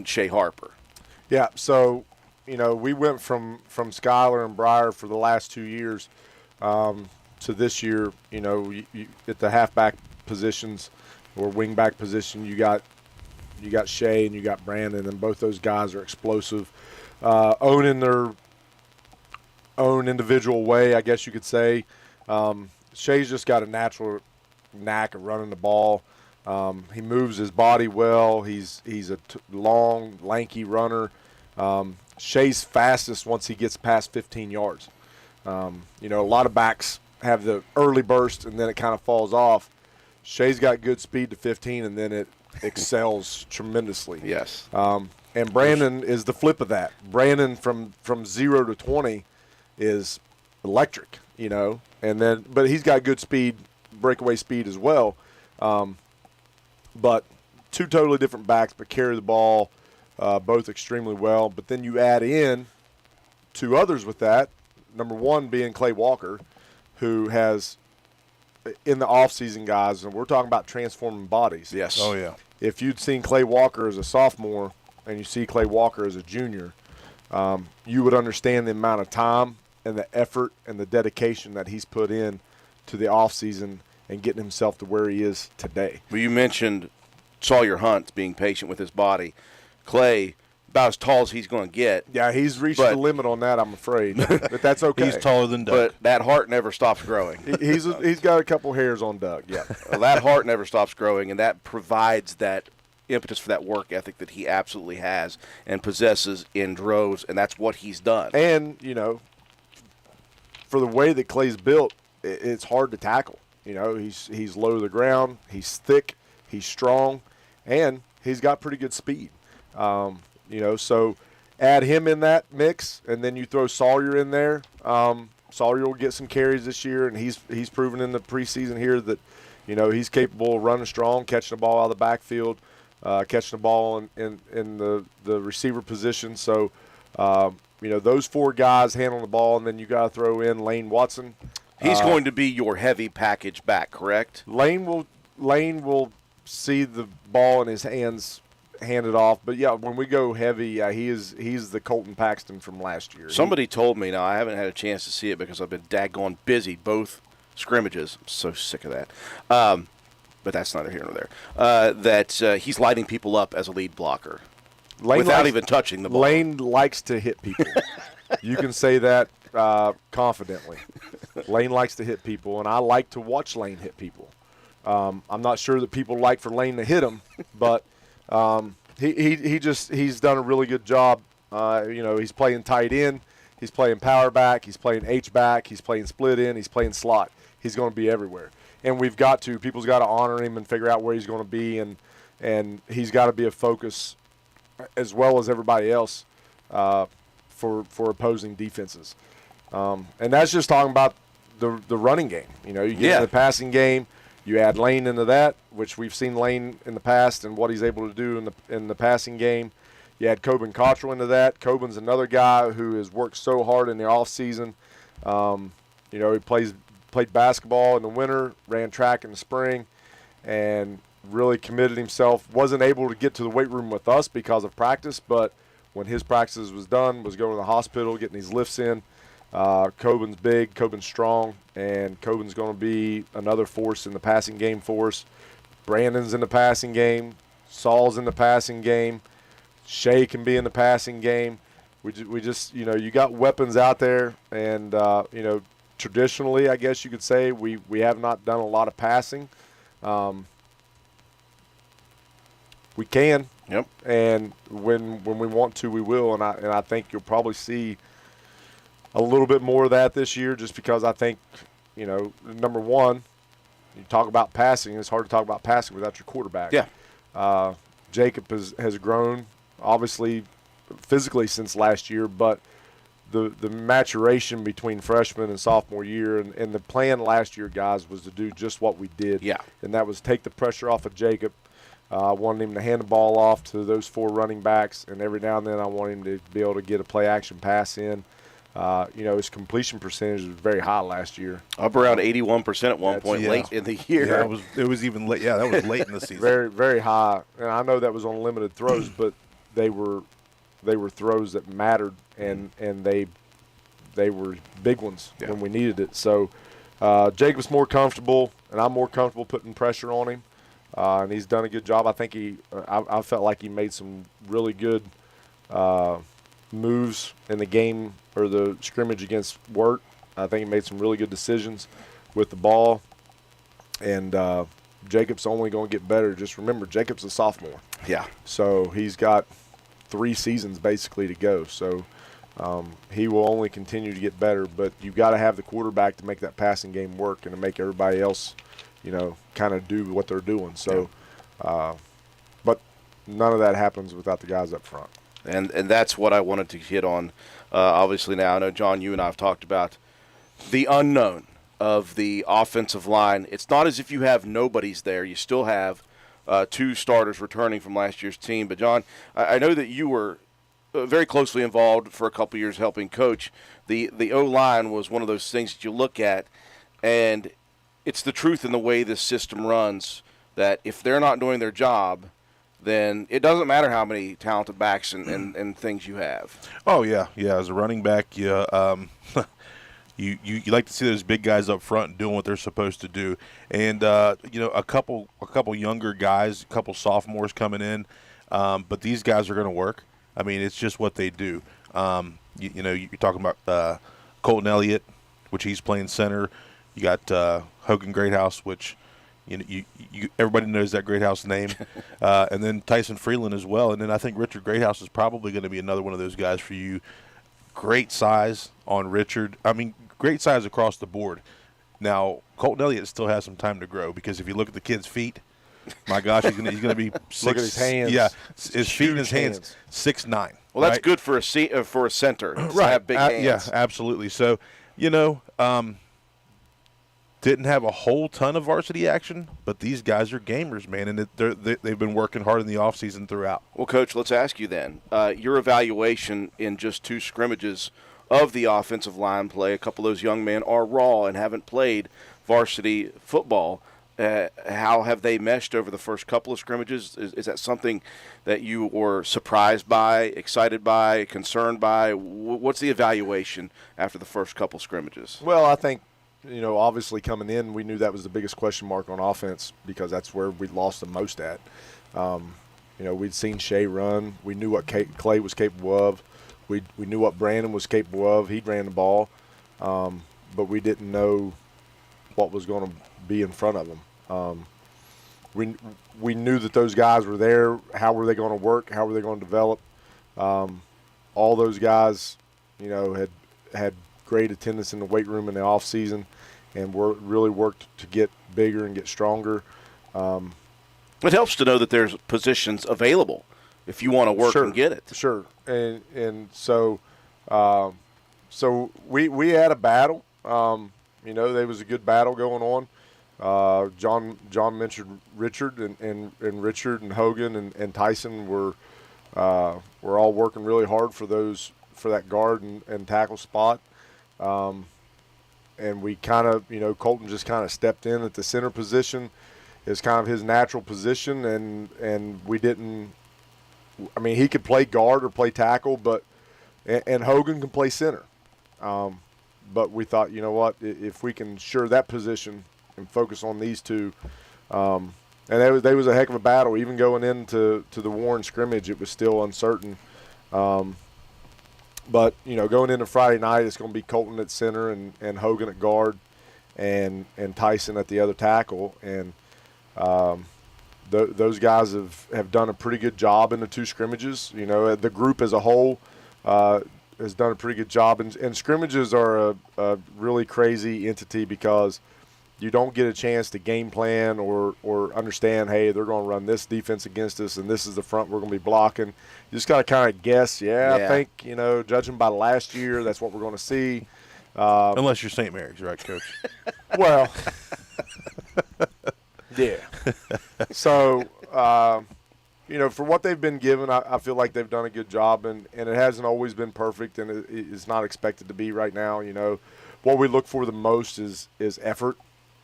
Shea Harper. Yeah, so, we went from Schuyler and Breyer for the last 2 years to this year, at the halfback positions or wingback position, you got Shea and you got Brandon, and both those guys are explosive, owning their own individual way, I guess you could say. Shea's just got a natural knack of running the ball. He moves his body well. He's a long, lanky runner. Shea's fastest once he gets past 15 yards. A lot of backs have the early burst and then it kind of falls off. Shea's got good speed to 15 and then it excels tremendously. Yes. And Brandon is the flip of that. Brandon from 0 to 20 is electric, but he's got good speed, breakaway speed as well. But two totally different backs, but carry the ball both extremely well. But then you add in two others with that, number one being Clay Walker, who has, in the offseason, guys, and we're talking about transforming bodies. Yes. Oh, yeah. If you'd seen Clay Walker as a sophomore and you see Clay Walker as a junior, you would understand the amount of time and the effort and the dedication that he's put in to the offseason and getting himself to where he is today. Well, you mentioned Sawyer Hunt being patient with his body. Clay, about as tall as he's going to get. Yeah, he's reached the limit on that, I'm afraid. But that's okay. He's taller than Doug. But that heart never stops growing. He's got a couple hairs on Doug, yeah. Well, that heart never stops growing, and that provides that impetus for that work ethic that he absolutely has and possesses in droves, and that's what he's done. And, for the way that Clay's built, it's hard to tackle. He's low to the ground, he's thick, he's strong, and he's got pretty good speed. So add him in that mix, and then you throw Sawyer in there. Sawyer will get some carries this year, and he's proven in the preseason here that, he's capable of running strong, catching the ball out of the backfield, catching the ball in the receiver position. So, those four guys handling the ball, and then you got to throw in Lane Watson. He's going to be your heavy package back, correct? Lane will see the ball in his hands handed off, but yeah, when we go heavy, he's the Colton Paxton from last year. Somebody told me, now I haven't had a chance to see it because I've been daggone busy both scrimmages. I'm so sick of that. But that's neither here nor there. That he's lighting people up as a lead blocker without even touching the ball. Lane likes to hit people. You can say that confidently. Lane likes to hit people, and I like to watch Lane hit people. I'm not sure that people like for Lane to hit him, but he's done a really good job. He's playing tight end, he's playing power back, he's playing H back, he's playing split end, he's playing slot. He's going to be everywhere, and people's got to honor him and figure out where he's going to be, and he's got to be a focus as well as everybody else for opposing defenses. And that's just talking about the running game. You get in the passing game, you add Lane into that, which we've seen Lane in the past and what he's able to do in the passing game. You add Coben Cottrell into that. Coben's another guy who has worked so hard in the offseason. He played basketball in the winter, ran track in the spring, and really committed himself. Wasn't able to get to the weight room with us because of practice, but when his practices was done, was going to the hospital, getting these lifts in. Coben's big, Coben's strong, and Coben's going to be another force in the passing game for us. Brandon's in the passing game. Saul's in the passing game. Shea can be in the passing game. We just you got weapons out there, and traditionally, I guess you could say we have not done a lot of passing. We can. Yep. And when we want to, we will. And I think you'll probably see a little bit more of that this year, just because I think, number one, you talk about passing. It's hard to talk about passing without your quarterback. Yeah. Jacob has grown, obviously, physically since last year, but the maturation between freshman and sophomore year, and the plan last year, guys, was to do just what we did. Yeah. And that was take the pressure off of Jacob. I wanted him to hand the ball off to those 4 running backs, and every now and then I want him to be able to get a play-action pass in. His completion percentage was very high last year. Up around 81% at one point late in the year. Yeah, it was even late. Yeah, that was late in the season. Very, very high. And I know that was on limited throws, but they were throws that mattered, and they were big ones when we needed it. So Jacob's more comfortable, and I'm more comfortable putting pressure on him. And he's done a good job. I think I felt like he made some really good moves in the game or the scrimmage against Wirt. I think he made some really good decisions with the ball. And Jacob's only going to get better. Just remember, Jacob's a sophomore. Yeah. So he's got 3 seasons basically to go. So he will only continue to get better. But you've got to have the quarterback to make that passing game work and to make everybody else – kind of do what they're doing. So, but none of that happens without the guys up front. And that's what I wanted to hit on. Obviously now, I know, John, you and I have talked about the unknown of the offensive line. It's not as if you have nobodies there. You still have 2 starters returning from last year's team. But, John, I know that you were very closely involved for a couple years helping coach. The O-line was one of those things that you look at, and it's the truth in the way this system runs, that if they're not doing their job, then it doesn't matter how many talented backs and things you have. Oh, yeah. Yeah, as a running back, you like to see those big guys up front doing what they're supposed to do. And, a couple younger guys, a couple sophomores coming in, but these guys are going to work. I mean, it's just what they do. You're talking about Colton Elliott, which he's playing center. You got Hogan Greathouse, which everybody knows that Greathouse name, and then Tyson Freeland as well. And then I think Richard Greathouse is probably going to be another one of those guys for you. Great size on Richard. I mean, great size across the board. Now, Colton Elliott still has some time to grow, because if you look at the kid's feet, my gosh, he's going to be 6. Look at his hands. Yeah, his feet and his hands, 6'9". Well, that's good for a center. Right. Have big hands. Yeah, absolutely. So, didn't have a whole ton of varsity action, but these guys are gamers, man, and they've been working hard in the offseason throughout. Well, Coach, let's ask you then. Your evaluation in just 2 scrimmages of the offensive line play, a couple of those young men are raw and haven't played varsity football. How have they meshed over the first couple of scrimmages? Is that something that you were surprised by, excited by, concerned by? What's the evaluation after the first couple scrimmages? Well, I think, obviously coming in, we knew that was the biggest question mark on offense, because that's where we lost the most at. We'd seen Shea run. We knew what Clay was capable of. We knew what Brandon was capable of. He ran the ball. But we didn't know what was going to be in front of them. We knew that those guys were there. How were they going to work? How were they going to develop? All those guys, had great attendance in the weight room in the off season, and really worked to get bigger and get stronger. It helps to know that there's positions available if you want to work and get it. Sure, and so we had a battle. There was a good battle going on. John mentioned Richard, and Richard and Hogan and Tyson were all working really hard for that guard and tackle spot. And we kind of, Colton just kind of stepped in at the center position. It's kind of his natural position, and we didn't. I mean, he could play guard or play tackle, and Hogan can play center. But we thought, if we can shore that position and focus on these 2, and they was a heck of a battle. Even going into the Warren scrimmage, it was still uncertain. But, going into Friday night, it's going to be Colton at center and Hogan at guard and Tyson at the other tackle. And those guys have done a pretty good job in the 2 scrimmages. The group as a whole has done a pretty good job. And scrimmages are a really crazy entity because you don't get a chance to game plan or understand, hey, they're going to run this defense against us, and this is the front we're going to be blocking. You just got to kind of guess, I think, judging by last year, that's what we're going to see. Unless you're St. Mary's, right, Coach? Well, yeah. So, for what they've been given, I feel like they've done a good job, and it hasn't always been perfect, and it's not expected to be right now. What we look for the most is effort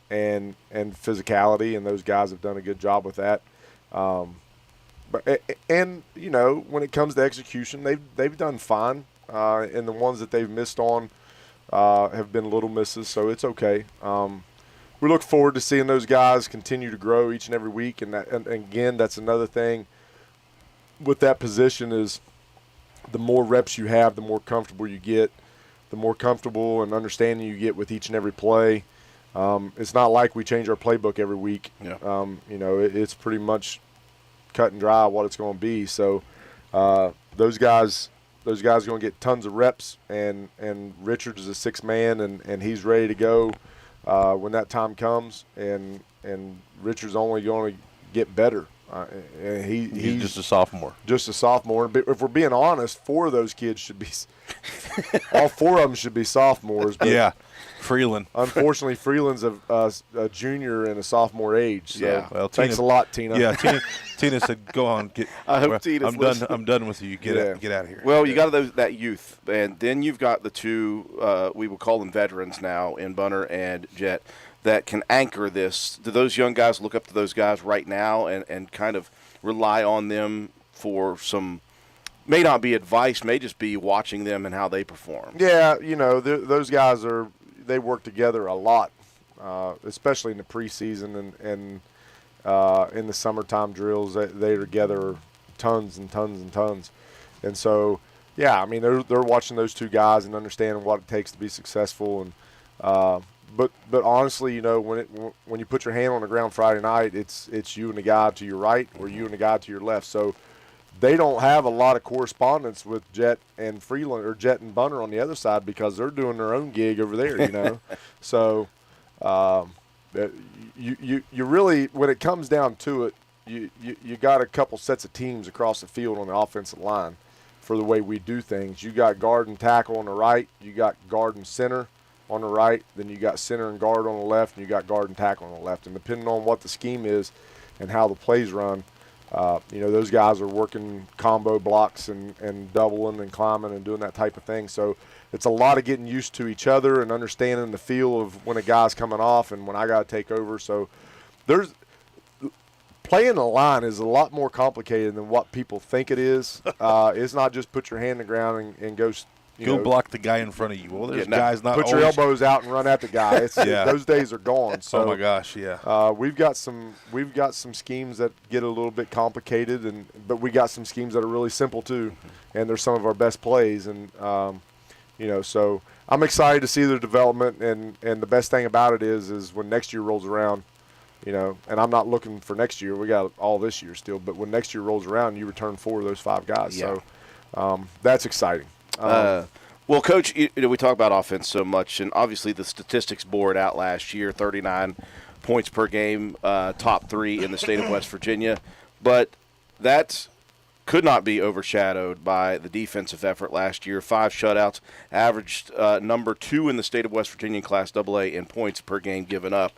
and physicality, and those guys have done a good job with that. When it comes to execution, they've done fine, and the ones that they've missed on have been little misses, so it's okay. We look forward to seeing those guys continue to grow each and every week, and again, that's another thing with that position is the more reps you have, the more comfortable you get, the more comfortable and understanding you get with each and every play. It's not like we change our playbook every week. Yeah. It's pretty much cut and dry what it's going to be. So those guys are going to get tons of reps, and Richards is a 6th man, and he's ready to go when that time comes. And Richards only going to get better. And he's just a sophomore. Just a sophomore. But if we're being honest, 4 of those kids should be all 4 of them should be sophomores. But yeah. Freeland. Unfortunately, Freeland's a junior and a sophomore age. So Yeah. Well, thanks a lot, Tina. Yeah, Tina said, "Go on, get." I hope Tina's I'm done. listening. I'm done with you. Get out of here. Well, you got that youth, and then you've got the 2, we will call them veterans now, in Bunner and Jet, that can anchor this. Do those young guys look up to those guys right now and kind of rely on them for some, may not be advice, may just be watching them and how they perform? Yeah, those guys they work together a lot, especially in the preseason and in the summertime drills. They're together tons and tons and tons. And so, yeah, I mean, they're watching those 2 guys and understanding what it takes to be successful. And but honestly, when you put your hand on the ground Friday night, it's you and the guy to your right or you and the guy to your left. So they don't have a lot of correspondence with Jet and Freeland or Jet and Bunner on the other side because they're doing their own gig over there, So you really, when it comes down to it, you got a couple sets of teams across the field on the offensive line for the way we do things. You got guard and tackle on the right, you got guard and center on the right, then you got center and guard on the left, and you got guard and tackle on the left. And depending on what the scheme is and how the plays run, those guys are working combo blocks and doubling and climbing and doing that type of thing. So it's a lot of getting used to each other and understanding the feel of when a guy's coming off and when I got to take over. So playing the line is a lot more complicated than what people think it is. It's not just put your hand in the ground and go block the guy in front of you. Well, there's guys not put your elbows out and run at the guy. Those days are gone. So, oh my gosh, yeah. We've got some schemes that get a little bit complicated, but we got some schemes that are really simple too, and they're some of our best plays. And so I'm excited to see their development. And the best thing about it is when next year rolls around, and I'm not looking for next year. We got all this year still, but when next year rolls around, you return 4 of those 5 guys. Yeah. So that's exciting. Well, Coach, we talk about offense so much, and obviously the statistics bore it out last year, 39 points per game, top 3 in the state of West Virginia. But that could not be overshadowed by the defensive effort last year. 5 shutouts, averaged number 2 in the state of West Virginia in Class AA in points per game given up.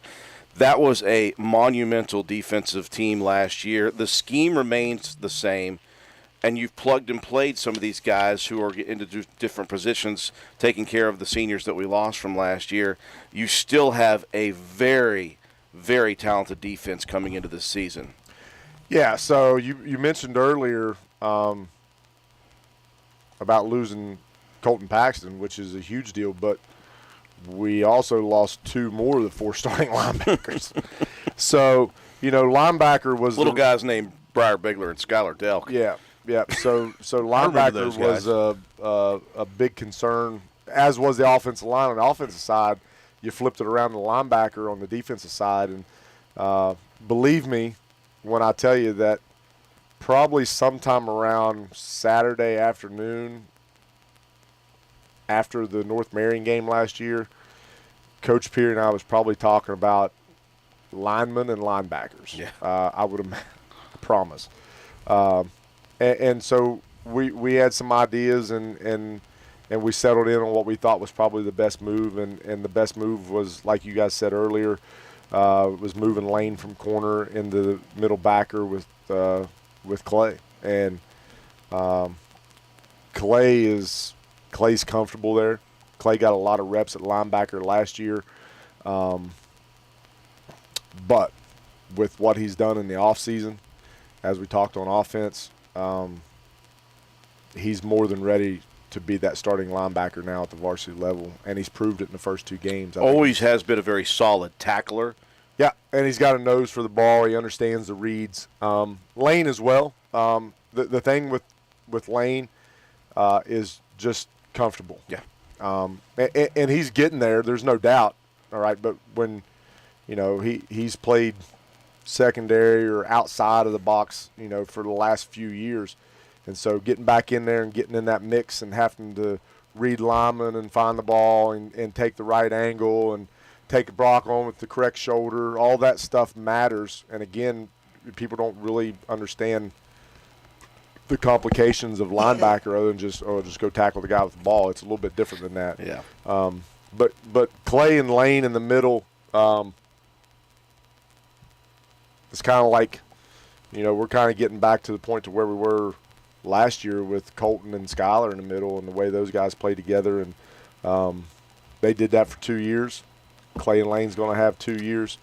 That was a monumental defensive team last year. The scheme remains the same. And you've plugged and played some of these guys who are into different positions, taking care of the seniors that we lost from last year. You still have a very, very talented defense coming into this season. Yeah, so you mentioned earlier about losing Colton Paxton, which is a huge deal, but we also lost 2 more of the 4 starting linebackers. So, linebacker was little guys named Briar Bigler and Skylar Delk. Yeah. Yeah. So remember those linebacker was a big concern, as was the offensive line. On the offensive side, you flipped it around to the linebacker on the defensive side, and believe me when I tell you that probably sometime around Saturday afternoon after the North Marion game last year, Coach Peary and I was probably talking about linemen and linebackers. Yeah. I would have promise. And so we had some ideas and we settled in on what we thought was probably the best move, and the best move was, like you guys said earlier, was moving Lane from corner into the middle backer with Clay. And Clay's comfortable there. Clay got a lot of reps at linebacker last year. But with what he's done in the offseason, as we talked on offense, he's more than ready to be that starting linebacker now at the varsity level, and he's proved it in the first 2 games. Always has been a very solid tackler. Yeah, and he's got a nose for the ball. He understands the reads. Lane as well. The thing with Lane is just comfortable. Yeah. And he's getting there. There's no doubt. All right, but when he's played secondary or outside of the box, for the last few years, and so getting back in there and getting in that mix and having to read linemen and find the ball and take the right angle and take a block on with the correct shoulder, all that stuff matters. And again, people don't really understand the complications of linebacker other than just go tackle the guy with the ball. It's a little bit different than that. Yeah. But Clay and Lane in the middle, it's kind of like, we're kind of getting back to the point to where we were last year with Colton and Skylar in the middle and the way those guys play together. And they did that for 2 years. Clay and Lane's going to have 2 years.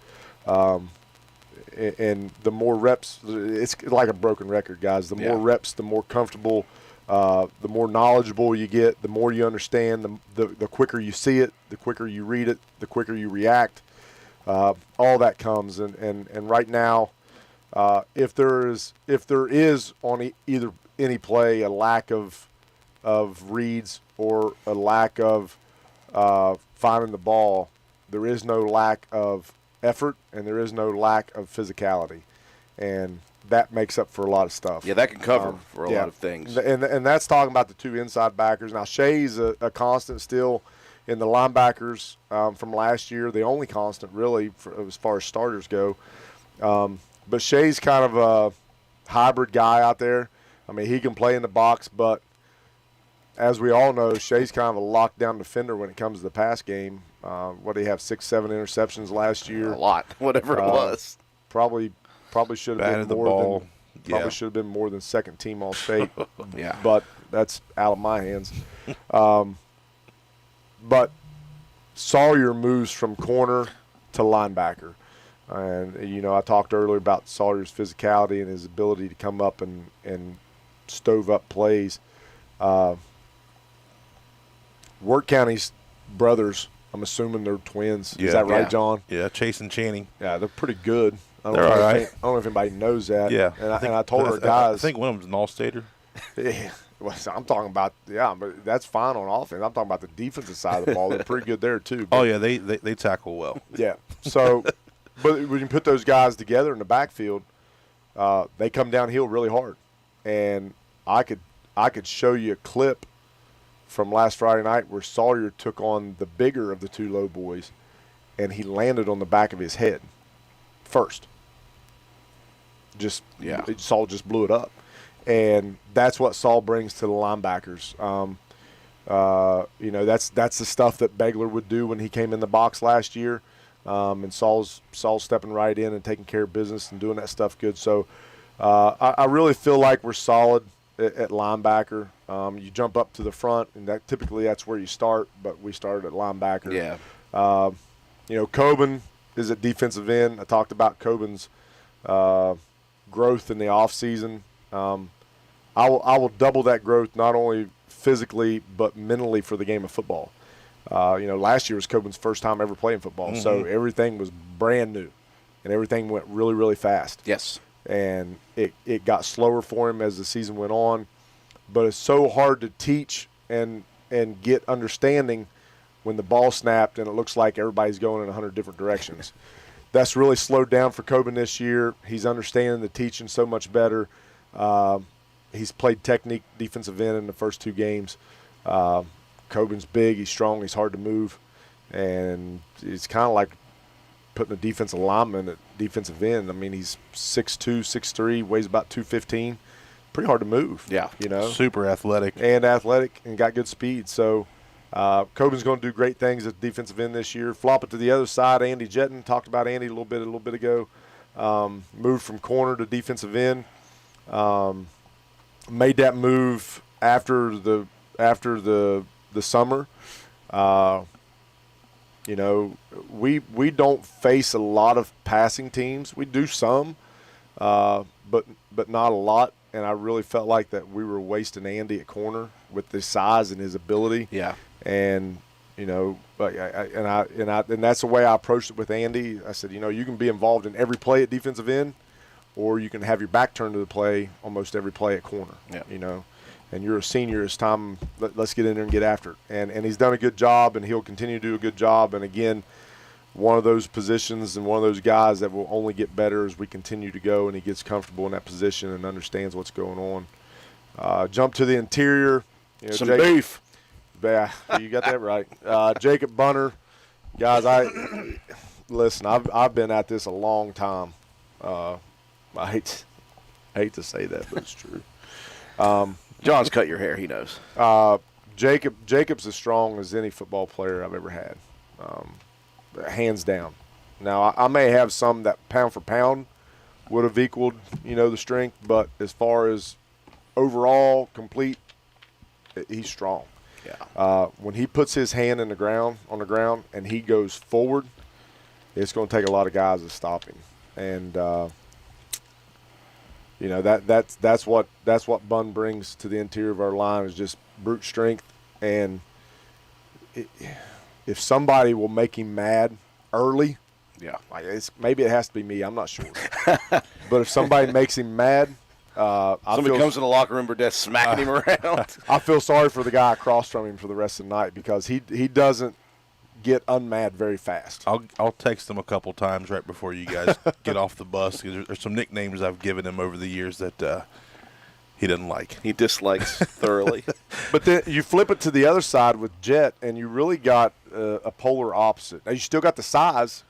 And the more reps, it's like a broken record, guys. The more reps, the more comfortable, the more knowledgeable you get, the more you understand, the quicker you see it, the quicker you read it, the quicker you react. All that comes. And right now, if there is on either any play a lack of reads or a lack of finding the ball, there is no lack of effort and there is no lack of physicality, and that makes up for a lot of stuff. Yeah, that can cover for a lot of things. And that's talking about the 2 inside backers. Now Shay's a constant still in the linebackers from last year, the only constant really as far as starters go. But Shay's kind of a hybrid guy out there. I mean, he can play in the box, but as we all know, Shay's kind of a lockdown defender when it comes to the pass game. What did he have, 6-7 interceptions last year? A lot, whatever it was. Probably should have been more than probably should have been more than second team all state. Yeah. But that's out of my hands. But Sawyer moves from corner to linebacker. And, I talked earlier about Sawyer's physicality and his ability to come up and stove up plays. Work County's brothers, I'm assuming they're twins. Yeah. Is that right, Yeah. John? Yeah, Chase and Channing. Yeah, they're pretty good. I don't They're know all if right. I don't know if anybody knows that. Yeah. And I told our I guys. think one of them's an all-stater. Yeah, well, I'm talking about, but that's fine on offense. I'm talking about the defensive side of the ball. They're pretty good there, too. But, Oh, yeah, they tackle well. yeah. So, but when you put those guys together in the backfield, they come downhill really hard. And I could show you a clip from last Friday night where Sawyer took on the bigger of the 2 low boys, and he landed on the back of his head first. Saul just blew it up. And that's what Saul brings to the linebackers. That's the stuff that Begler would do when he came in the box last year. And Saul's stepping right in and taking care of business and doing that stuff good. So I really feel like we're solid at linebacker. You jump up to the front, and that's where you start, but we started at linebacker. Yeah. Coben is at defensive end. I talked about Coben's growth in the offseason. I will double that growth not only physically but mentally for the game of football. Last year was Coben's first time ever playing football, so everything was brand new, and everything went really, really fast. Yes. and it got slower for him as the season went on. But it's so hard to teach and get understanding when the ball snapped and it looks like everybody's going in 100 different directions. That's really slowed down for Coben this year. He's understanding the teaching so much better. He's played technique defensive end in the first 2 games. Coben's big, he's strong, he's hard to move, and it's kind of like putting a defensive lineman at defensive end. I mean, he's 6'2", 6'3", weighs about 215. Pretty hard to move. Yeah, super athletic and got good speed. So Coben's going to do great things at defensive end this year. Flop it to the other side. Andy Jetton, talked about Andy a little bit ago. Moved from corner to defensive end. Made that move after the summer. We don't face a lot of passing teams. We do some, but not a lot. And I really felt like that we were wasting Andy at corner with his size and his ability. Yeah. And but and that's the way I approached it with Andy. I said, you can be involved in every play at defensive end, or you can have your back turned to the play almost every play at corner. Yeah. And you're a senior. It's time. Let's get in there and get after it. And he's done a good job, and he'll continue to do a good job. And again, one of those positions and one of those guys that will only get better as we continue to go, and he gets comfortable in that position and understands what's going on. Jump to the interior. Some beef. Yeah, you got that right. Jacob Bunner. Guys, I've been at this a long time. I hate to say that, but it's true. John's cut your hair. He knows. Jacob's as strong as any football player I've ever had. Hands down. Now, I may have some that pound for pound would have equaled, the strength, but as far as overall complete, he's strong. Yeah. When he puts his hand on the ground, and he goes forward, it's going to take a lot of guys to stop him. And that's what Bunn brings to the interior of our line is just brute strength. And if somebody will make him mad early, maybe it has to be me. I'm not sure. But if somebody makes him mad, somebody comes in the locker room, Burdett smacking him around. I feel sorry for the guy across from him for the rest of the night because he doesn't get unmad very fast. I'll text him a couple times right before you guys get off the bus. There's some nicknames I've given him over the years that he doesn't like. He dislikes thoroughly. But then you flip it to the other side with Jet, and you really got a polar opposite. Now, you still got the size.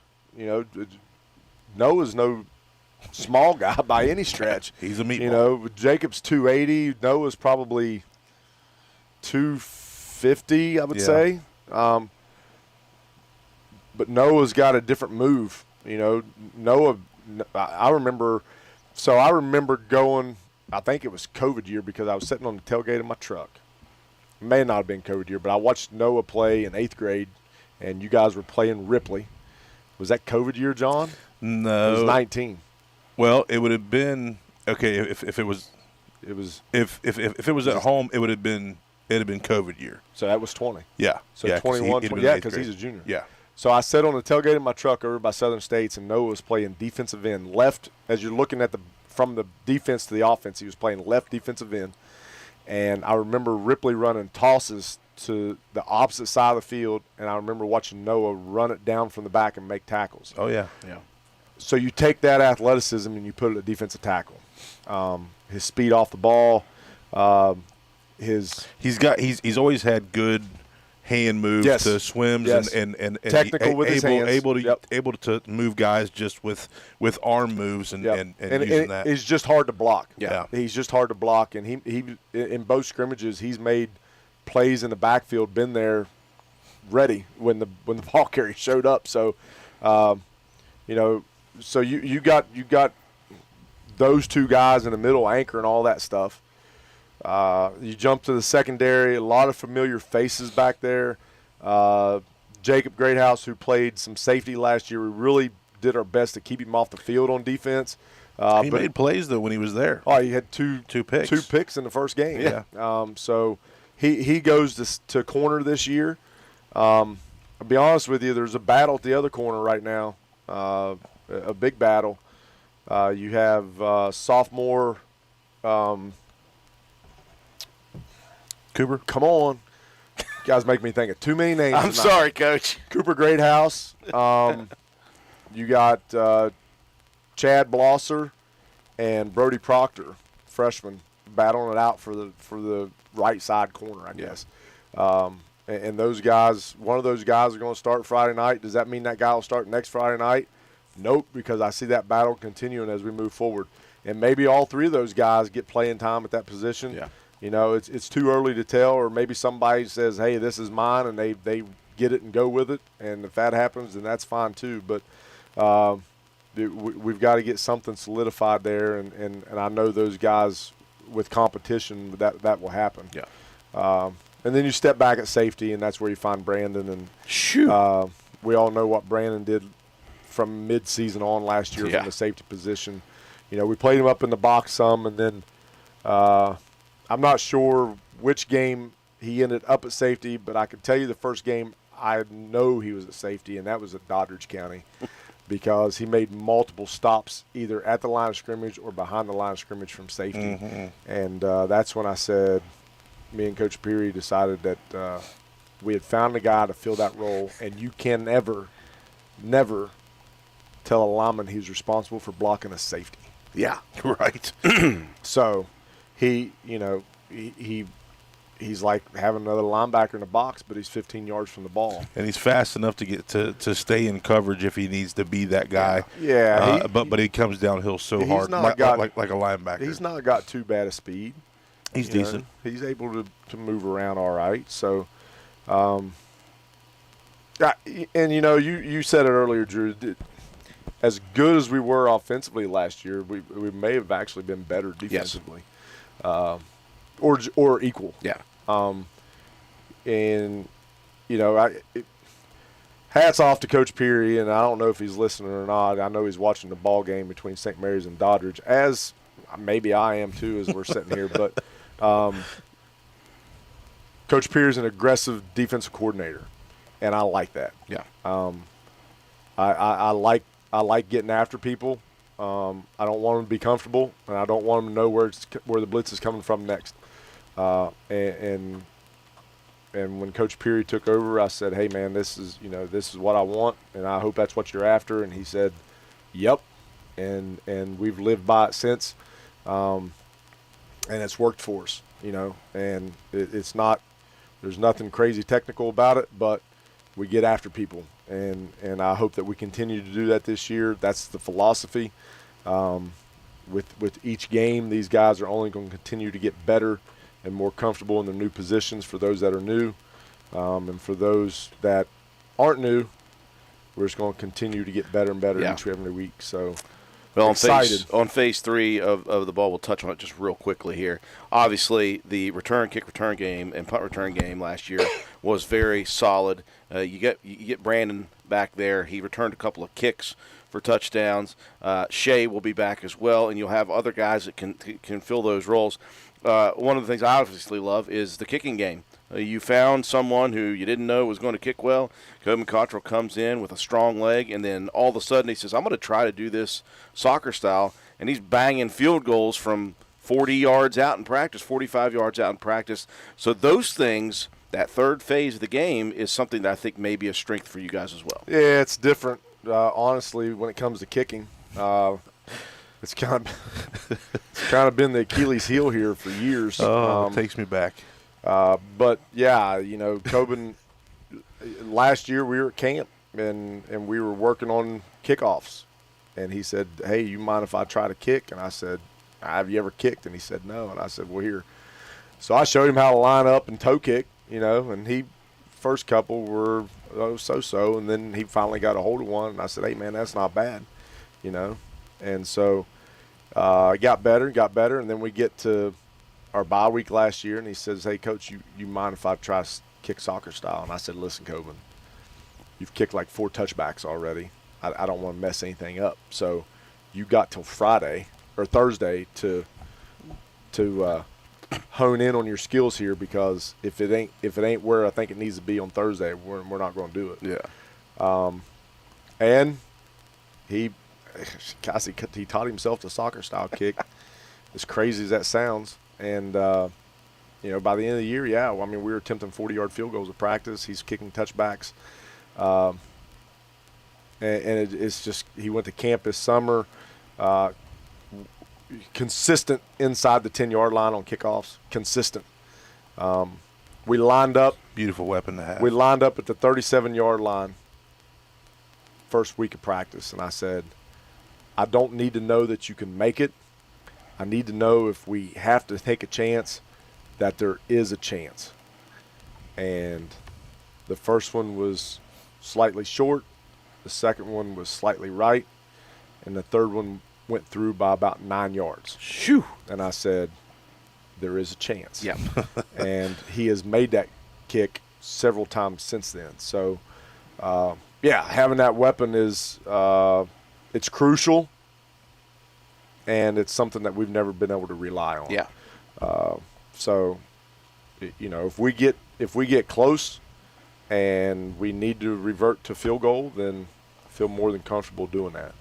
Noah's no small guy by any stretch. He's a meatball. Jacob's 280. Noah's probably 250, I would say. But Noah's got a different move. Noah, I remember going, I think it was COVID year because I was sitting on the tailgate of my truck. It may not have been COVID year, but I watched Noah play in 8th grade, and you guys were playing Ripley. Was that COVID year, John? No. It was 19. Well, it would have been okay if it was. It was if it was at home, it'd have been COVID year. So that was 20. Yeah. So yeah, 21, 20, yeah, because he's a junior. Yeah. So I sat on the tailgate of my truck over by Southern States, and Noah was playing defensive end left. As you're looking at from the defense to the offense, he was playing left defensive end. And I remember Ripley running tosses to the opposite side of the field, and I remember watching Noah run it down from the back and make tackles. Oh yeah. So you take that athleticism and you put it at defensive tackle. His speed off the ball, he's always had good hand moves to swims and technical with his hands. able to move guys just with arm moves and using that. He's just hard to block. Yeah. He's just hard to block, and he in both scrimmages he's made plays in the backfield, been there ready when the ball carrier showed up. So so you got those two guys in the middle, anchor and all that stuff. You jump to the secondary, a lot of familiar faces back there. Jacob Greathouse, who played some safety last year, we really did our best to keep him off the field on defense. He made plays, though, when he was there. Oh, he had two picks. 2 picks in the first game. Yeah. So he goes to corner this year. I'll be honest with you, there's a battle at the other corner right now, a big battle. You have sophomore. Cooper. Come on, you guys make me think of too many names. I'm sorry, Coach. Cooper Greathouse. You got Chad Blosser and Brody Proctor, freshman, battling it out for the right side corner, I guess. And those guys, one of those guys are going to start Friday night. Does that mean that guy will start next Friday night? Nope, because I see that battle continuing as we move forward. And maybe all three of those guys get playing time at that position. Yeah. You know, it's too early to tell, or maybe somebody says, hey, this is mine, and they get it and go with it. And if that happens, then that's fine too. But we've got to get something solidified there, and I know those guys with competition, that will happen. Yeah. And then you step back at safety, and that's where you find Brandon. And we all know what Brandon did from mid-season on last year from the safety position. You know, we played him up in the box some, and then I'm not sure which game he ended up at safety, but I can tell you the first game I know he was at safety, and that was at Doddridge County because he made multiple stops either at the line of scrimmage or behind the line of scrimmage from safety. And that's when I said, me and Coach Peary decided that we had found a guy to fill that role, and you can never tell a lineman he's responsible for blocking a safety. Yeah, right. So he, you know, he's like having another linebacker in the box, but he's 15 yards from the ball. And he's fast enough to get to stay in coverage if he needs to be that guy. Yeah. But he comes downhill so hard, like a linebacker. He's not got too bad a speed. He's decent. He's able to move around all right. So, and, you know, you said it earlier, Drew, as good as we were offensively last year, we may have actually been better defensively. Or equal. Yeah. And, you know, hats off to Coach Peary, and I don't know if he's listening or not. I know he's watching the ball game between St. Mary's and Doddridge, as maybe I am too as we're sitting here. But Coach Peary's an aggressive defensive coordinator, and I like that. Yeah. I like getting after people. I don't want them to be comfortable, and I don't want them to know where the blitz is coming from next. And when Coach Peary took over, I said, "Hey, man, this is what I want, and I hope that's what you're after." And he said, "Yep," and we've lived by it since, and it's worked for us, you know. And it's not, there's nothing crazy technical about it, but we get after people, and I hope that we continue to do that this year. That's the philosophy. With each game, these guys are only going to continue to get better and more comfortable in their new positions for those that are new. And for those that aren't new, we're just going to continue to get better and better each and every week. So, well, excited. on phase 3 of the ball, we'll touch on it just real quickly here. Obviously, the kick return game and punt return game last year was very solid. You get Brandon back there. He returned a couple of kicks for touchdowns. Shea will be back as well, and you'll have other guys that can fill those roles. One of the things I obviously love is the kicking game. You found someone who you didn't know was going to kick well. Coben Cottrell comes in with a strong leg, and then all of a sudden he says, I'm going to try to do this soccer style, and he's banging field goals from 40 yards out in practice, 45 yards out in practice. So those things, that third phase of the game, is something that I think may be a strength for you guys as well. Yeah, it's different, honestly, when it comes to kicking. It's kind of been the Achilles heel here for years. It takes me back. But yeah, you know, Coben, last year we were at camp and we were working on kickoffs, and he said, "Hey, you mind if I try to kick?" And I said, "Have you ever kicked?" And he said, "No." And I said, "Well, here." So I showed him how to line up and toe kick, you know, and first couple were so-so, and then he finally got a hold of one, and I said, "Hey, man, that's not bad," you know. And so I got better, and then we get to our bye week last year, and he says, "Hey, Coach, you mind if I try to kick soccer style?" And I said, "Listen, Coben, you've kicked like 4 touchbacks already. I don't want to mess anything up. So you got till Friday or Thursday to hone in on your skills here, because if it ain't where I think it needs to be on Thursday, we're not going to do it." Yeah. And he Cassie, he taught himself the soccer style kick. As crazy as that sounds, and you know, by the end of the year, yeah, well, I mean, we were attempting 40-yard field goals at practice. He's kicking touchbacks, and it's just he went to camp this summer, consistent inside the 10-yard line on kickoffs, consistent. We lined up. Beautiful weapon to have. We lined up at the 37-yard line first week of practice, and I said, I don't need to know that you can make it. I need to know if we have to take a chance that there is a chance. And the first one was slightly short. The second one was slightly right. And the third one went through by about 9 yards. Shoo. And I said, there is a chance. Yeah. And he has made that kick several times since then. So, yeah, having that weapon is it's crucial, and it's something that we've never been able to rely on. Yeah. So, you know, if we get close and we need to revert to field goal, then I feel more than comfortable doing that.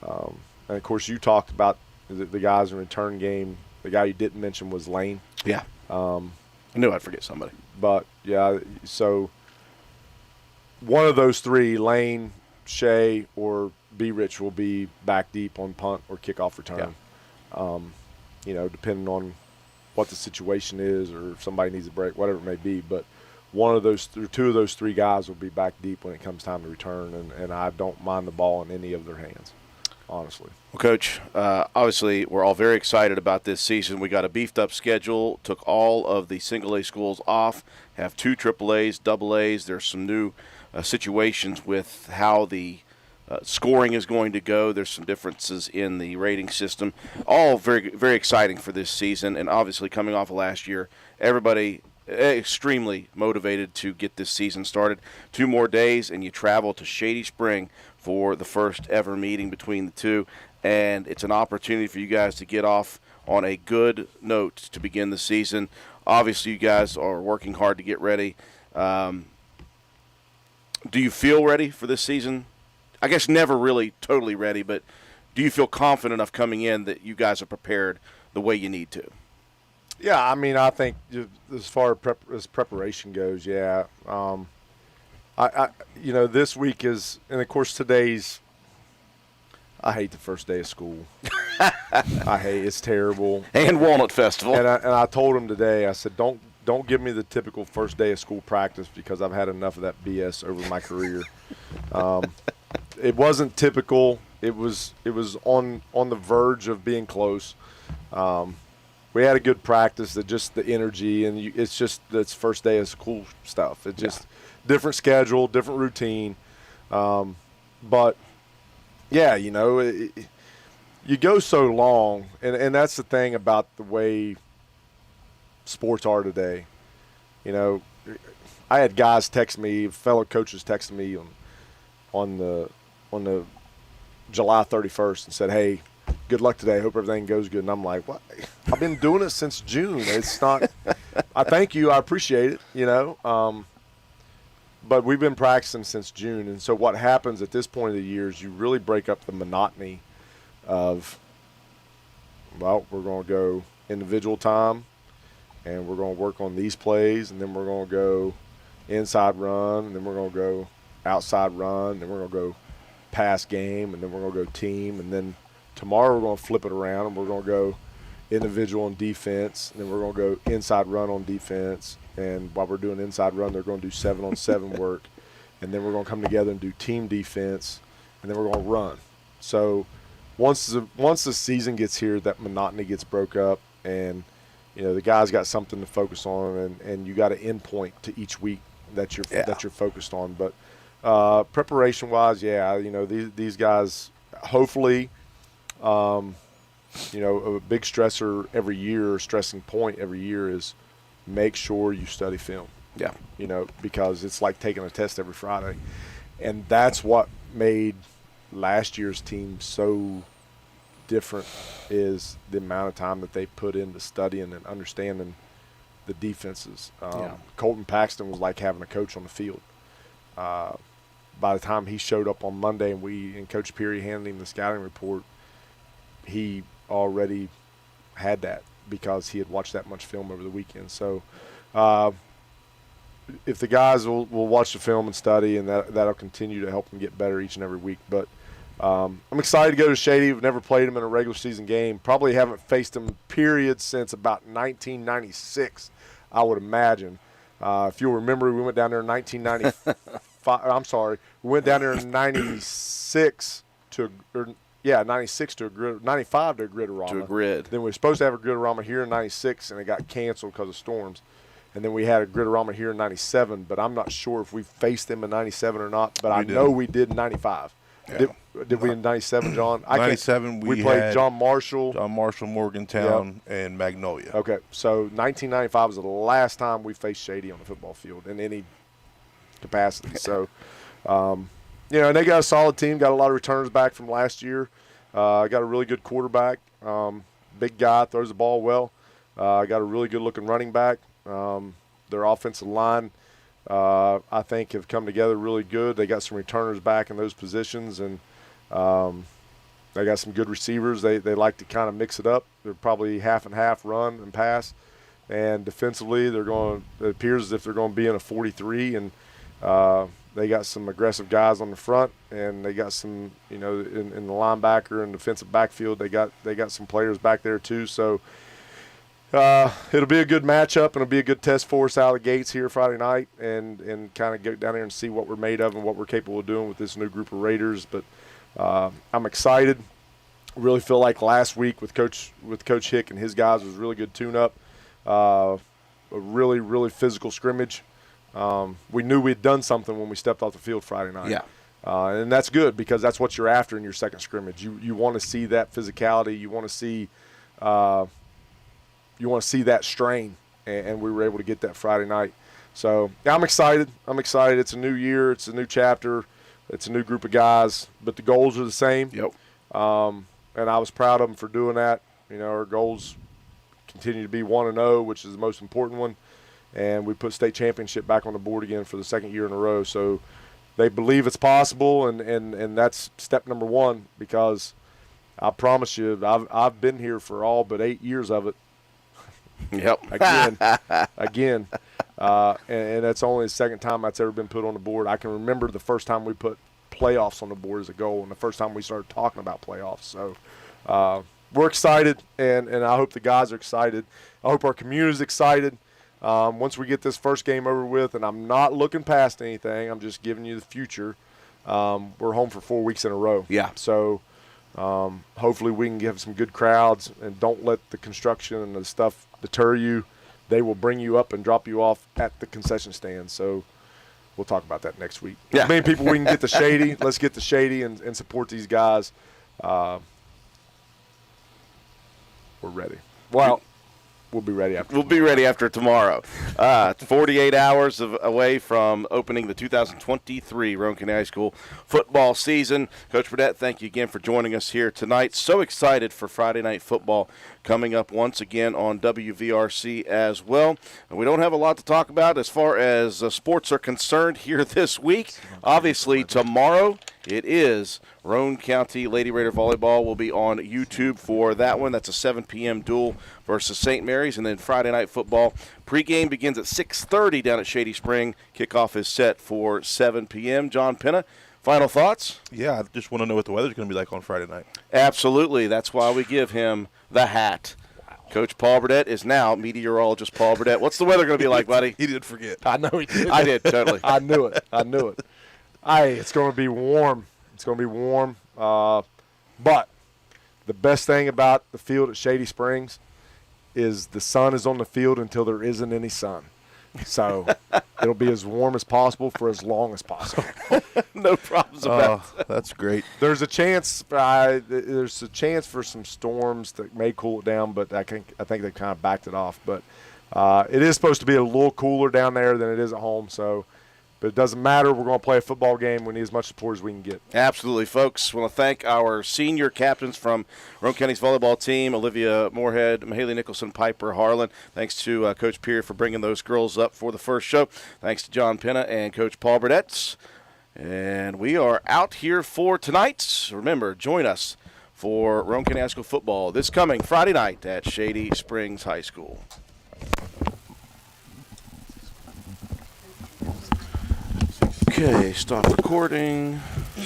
And, of course, you talked about the guys in return game. The guy you didn't mention was Lane. Yeah. I knew I'd forget somebody. But, yeah, so one of those three, Lane, Shea, or B. Rich, will be back deep on punt or kickoff return. Yeah. You know, depending on what the situation is or if somebody needs a break, whatever it may be. But one of those, or two of those three guys will be back deep when it comes time to return, and I don't mind the ball in any of their hands, honestly. Well, Coach, obviously we're all very excited about this season. We got a beefed-up schedule, took all of the single-A schools off, have 2 AAAs, AA-As. There's some new situations with how the scoring is going to go. There's some differences in the rating system. All very, very exciting for this season, and obviously coming off of last year, everybody extremely motivated to get this season started. 2 more days, and you travel to Shady Spring for the first ever meeting between the two, and it's an opportunity for you guys to get off on a good note to begin the season. Obviously, you guys are working hard to get ready. Do you feel ready for this season? I guess never really totally ready, but do you feel confident enough coming in that you guys are prepared the way you need to? Yeah, I mean, I think as far as preparation goes, yeah. I you know, this week is, and of course today's, I hate the first day of school. I hate, it's terrible. And Walnut Festival. And I told him today, I said, don't give me the typical first day of school practice because I've had enough of that BS over my career. It wasn't typical. It was on the verge of being close. We had a good practice. That just the energy, and it's first day of school stuff. It's just different schedule, different routine. But yeah, you know, you go so long, and that's the thing about the way sports are today. You know, I had guys text me, fellow coaches texted me on the July 31st and said, "Hey, good luck today. Hope everything goes good." And I'm like, "What? I've been doing it since June. It's not." I thank you. I appreciate it. You know, but we've been practicing since June, and so what happens at this point of the year is you really break up the monotony of, well, we're going to go individual time, and we're going to work on these plays, and then we're going to go inside run, and then we're going to go outside run, and then we're going to go pass game, and then we're going to go team, and then tomorrow we're going to flip it around, and we're going to go individual on defense, and then we're going to go inside run on defense, and while we're doing inside run, they're going to do 7-on-7 work, and then we're going to come together and do team defense, and then we're going to run. So once the season gets here, that monotony gets broke up, and you know the guys got something to focus on, and you got an end point to each week that you're focused on. But preparation wise, yeah, you know these guys hopefully, you know, a big stressor every year, stressing point every year is make sure you study film. Yeah, you know, because it's like taking a test every Friday, and that's what made last year's team so different is the amount of time that they put into studying and understanding the defenses. Colton Paxton was like having a coach on the field. by the time he showed up on Monday and Coach Peary handed him the scouting report, he already had that because he had watched that much film over the weekend. So if the guys will watch the film and study, and that'll continue to help them get better each and every week. But I'm excited to go to Shady. We've never played him in a regular season game. Probably haven't faced him, period, since about 1996, I would imagine. If you'll remember, we went down there in 1995. I'm sorry. We went down there in 96 to – 96 to a grid, 95 to a grid-a-rama. To a grid. Then we were supposed to have a grid-a-rama here in 96, and it got canceled because of storms. And then we had a grid-a-rama here in 97, but I'm not sure if we faced them in 97 or not, but I know we did in 95. Yeah. Did we in 97, John? 97, we played had John Marshall, Morgantown, and Magnolia. Okay, so 1995 was the last time we faced Shady on the football field in any capacity. So, and they got a solid team, got a lot of returners back from last year. Got a really good quarterback, big guy, throws the ball well. Got a really good-looking running back. Their offensive line, I think, have come together really good. They got some returners back in those positions, and they got some good receivers. They like to kind of mix it up. They're probably half and half run and pass. And defensively, it appears as if they're going to be in a 43, and they got some aggressive guys on the front, and they got some, in the linebacker and defensive backfield. They got some players back there too. So it'll be a good matchup, and it'll be a good test for us out of the gates here Friday night, and kind of get down there and see what we're made of and what we're capable of doing with this new group of Raiders. But I'm excited. Really feel like last week with Coach Hick and his guys was a really good tune-up. A really, really physical scrimmage. We knew we'd done something when we stepped off the field Friday night. Yeah. And that's good because that's what you're after in your second scrimmage. You want to see that physicality. You want to see that strain, and we were able to get that Friday night. So yeah, I'm excited. It's a new year. It's a new chapter. It's a new group of guys, but the goals are the same. Yep. And I was proud of them for doing that. Our goals continue to be 1-0, which is the most important one. And we put state championship back on the board again for the second year in a row. So they believe it's possible, and that's step number one, because I promise you, I've been here for all but 8 years of it. Yep. Again. And that's only the second time that's ever been put on the board. I can remember the first time we put playoffs on the board as a goal, and the first time we started talking about playoffs. So we're excited, and I hope the guys are excited. I hope our community is excited. Once we get this first game over with, and I'm not looking past anything, I'm just giving you the future, we're home for 4 weeks in a row. Yeah. So hopefully we can have some good crowds, and don't let the construction and the stuff deter you. They will bring you up and drop you off at the concession stand. So we'll talk about that next week. Yeah. As many people we can get to Shady. Let's get to Shady and support these guys. We're ready. Well, we'll be ready after. We'll be ready after tomorrow. 48 hours away from opening the 2023 Roane County High School football season. Coach Burdett, thank you again for joining us here tonight. So excited for Friday night football coming up once again on WVRC as well. And we don't have a lot to talk about as far as sports are concerned here this week. Obviously, tomorrow it is Roane County Lady Raider Volleyball. Will be on YouTube for that one. That's a 7 p.m. duel versus St. Mary's. And then Friday night football pregame begins at 6:30 down at Shady Spring. Kickoff is set for 7 p.m. John Penna, final thoughts? Yeah, I just want to know what the weather's going to be like on Friday night. Absolutely. That's why we give him the hat. Coach Paul Burdett is now meteorologist Paul Burdett. What's the weather going to be like, buddy? He did forget. I know he did. I did, totally. I knew it. It's going to be warm. But the best thing about the field at Shady Springs is the sun is on the field until there isn't any sun. So it'll be as warm as possible for as long as possible. No problems about that. That's great. There's a chance. There's a chance for some storms that may cool it down, but I think they kind of backed it off. But it is supposed to be a little cooler down there than it is at home. So, but it doesn't matter. We're going to play a football game. We need as much support as we can get. Absolutely, folks. I want to thank our senior captains from Roane County's volleyball team, Olivia Moorhead, Mahaley Nicholson, Piper Harlan. Thanks to Coach Peary for bringing those girls up for the first show. Thanks to John Penna and Coach Paul Burdett. And we are out here for tonight. Remember, join us for Rome County High School football this coming Friday night at Shady Springs High School. Okay, stop recording.